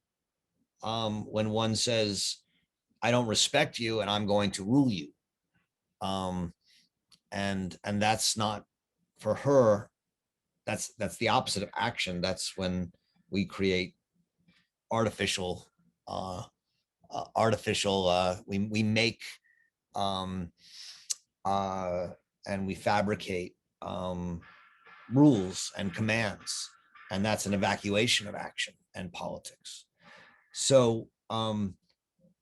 when one says, I don't respect you and I'm going to rule you. And that's not, for her, that's the opposite of action. That's when we create artificial, we make and we fabricate rules and commands, and that's an evacuation of action and politics. So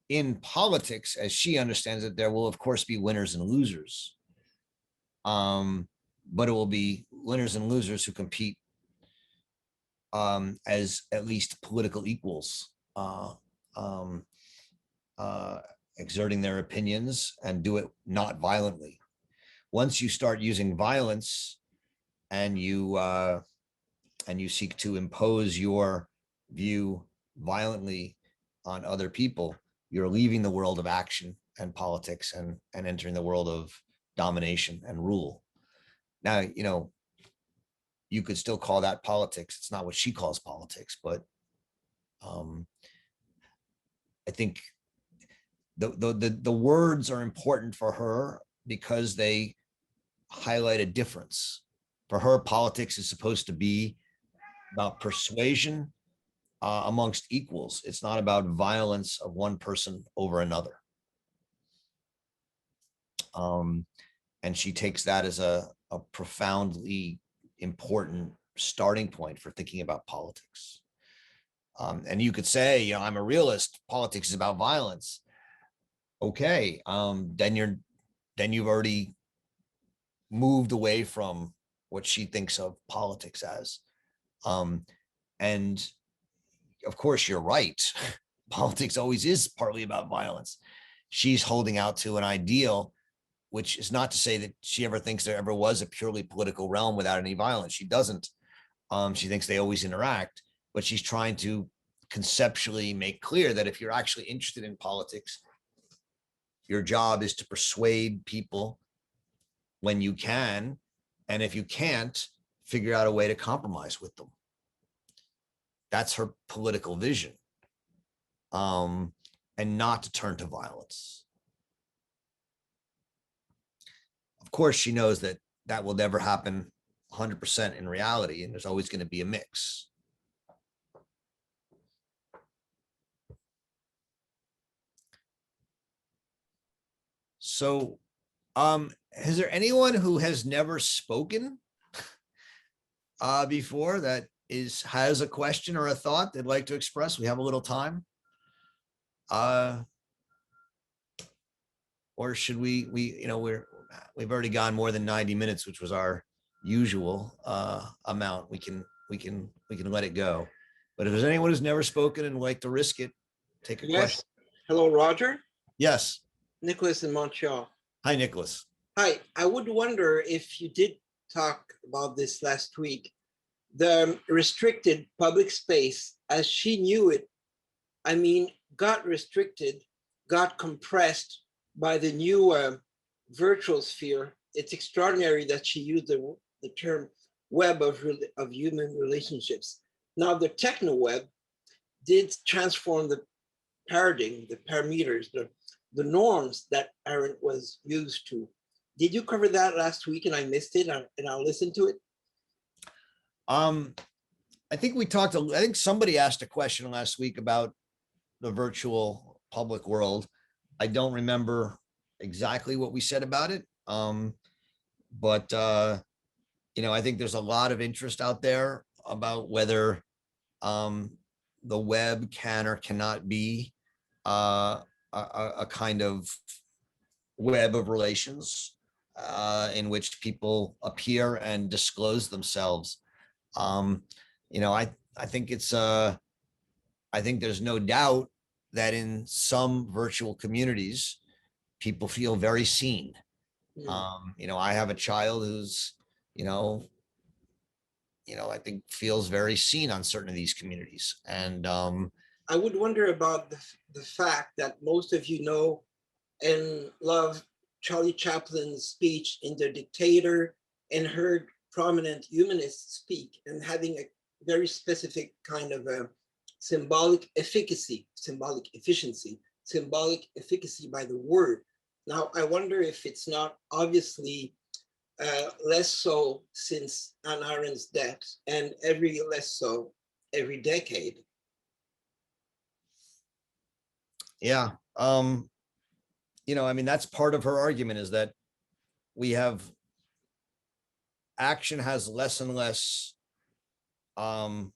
in politics, as she understands it, there will of course be winners and losers, but it will be winners and losers who compete as at least political equals, exerting their opinions, and do it not violently. Once you start using violence and you seek to impose your view violently on other people, you're leaving the world of action and politics and entering the world of domination and rule. Now, you could still call that politics. It's not what she calls politics, but I think the words are important for her because they highlight a difference. For her, politics is supposed to be about persuasion amongst equals. It's not about violence of one person over another. And she takes that as a profoundly important starting point for thinking about politics. And you could say, I'm a realist. Politics is about violence. Okay, then you've already moved away from what she thinks of politics as. And of course, you're right. Politics always is partly about violence. She's holding out to an ideal, which is not to say that she ever thinks there ever was a purely political realm without any violence. She doesn't. She thinks they always interact, but she's trying to conceptually make clear that if you're actually interested in politics, your job is to persuade people when you can, and if you can't, figure out a way to compromise with them. That's her political vision, and not to turn to violence. Of course, she knows that that will never happen 100% in reality, and there's always going to be a mix. So, is there anyone who has never spoken before that has a question or a thought they'd like to express? We have a little time. Or should we've already gone more than 90 minutes, which was our usual amount, we can let it go. But if there's anyone who's never spoken and would like to risk it, take a question. Hello, Roger. Yes. Nicholas in Montreal. Hi, Nicholas. Hi. I would wonder if you did talk about this last week. The restricted public space, as she knew it, I mean, got restricted, got compressed by the new virtual sphere. It's extraordinary that she used the term web of human relationships. Now, the techno web did transform the paradigm, the parameters, the norms that Arendt was used to. Did you cover that last week and I missed it and I'll listen to it? I think we talked, I think somebody asked a question last week about the virtual public world. I don't remember exactly what we said about it. But you know, I think there's a lot of interest out there about whether the web can or cannot be a kind of web of relations in which people appear and disclose themselves. You know, I think it's I think there's no doubt that in some virtual communities, people feel very seen. You know, I have a child who's, you know, I think feels very seen on certain of these communities. And I would wonder about the fact that most of you know and love Charlie Chaplin's speech in The Dictator and heard prominent humanists speak and having a very specific kind of a symbolic efficacy by the word. Now, I wonder if it's not obviously less so since Hannah Arendt's death and less so every decade. Yeah. You know, I mean, that's part of her argument, is that we have action has less and less power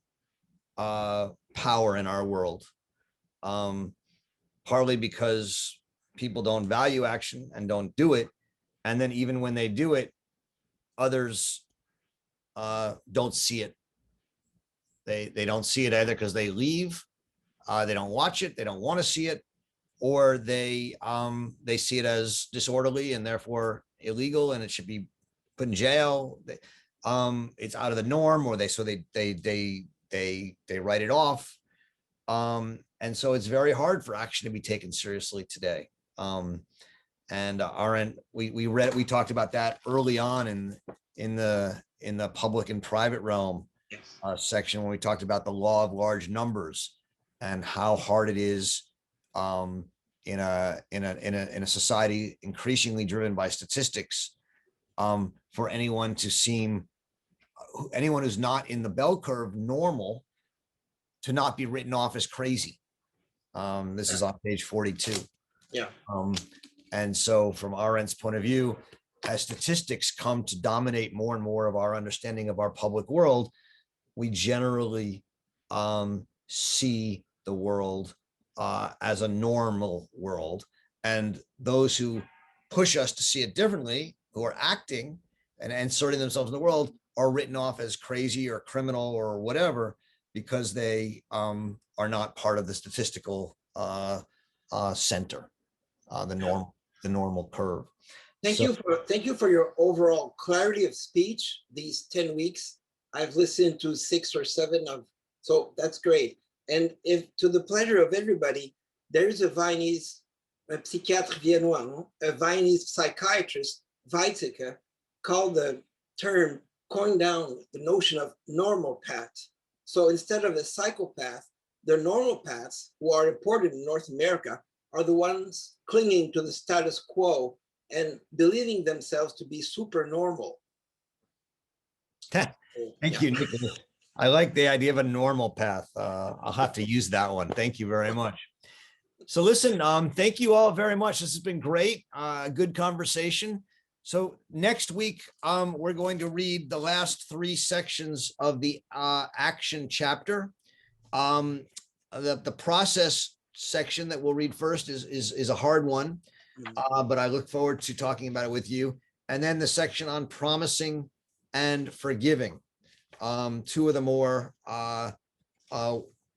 in our world, partly because people don't value action and don't do it. And then even when they do it, others don't see it. They don't see it either because they leave, they don't watch it, they don't want to see it, or they see it as disorderly and therefore illegal and it should be put in jail. It's out of the norm, or they write it off. And so it's very hard for action to be taken seriously today. And Arendt, we talked about that early on in the public and private realm section, when we talked about the law of large numbers and how hard it is in a society increasingly driven by statistics, for anyone who's not in the bell curve normal to not be written off as crazy. This is on page 42. Yeah. And so from Arendt's point of view, as statistics come to dominate more and more of our understanding of our public world, we generally see the world as a normal world. And those who push us to see it differently, who are acting and inserting themselves in the world, are written off as crazy or criminal or whatever, because they are not part of the statistical center, the normal curve. Thank you for your overall clarity of speech these 10 weeks. I've listened to 6 or 7 of, so that's great. And if to the pleasure of everybody, there's a Viennese, a psychiatre viennois, a Viennese psychiatrist, Weizsäcker, called the term, coined down the notion of normal path. So instead of a psychopath, the normal paths who are reported in North America are the ones clinging to the status quo and believing themselves to be super normal. Thank you, Nicholas. I like the idea of a normal path. I'll have to use that one. Thank you very much. So listen, thank you all very much. This has been great. Good conversation. So next week, we're going to read the last 3 sections of the action chapter. The process section that we'll read first is a hard one, but I look forward to talking about it with you. And then the section on promising and forgiving. Two of the more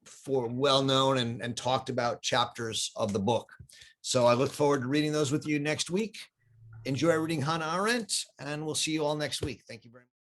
for well-known and talked about chapters of the book. So I look forward to reading those with you next week. Enjoy reading Hannah Arendt, and we'll see you all next week. Thank you very much.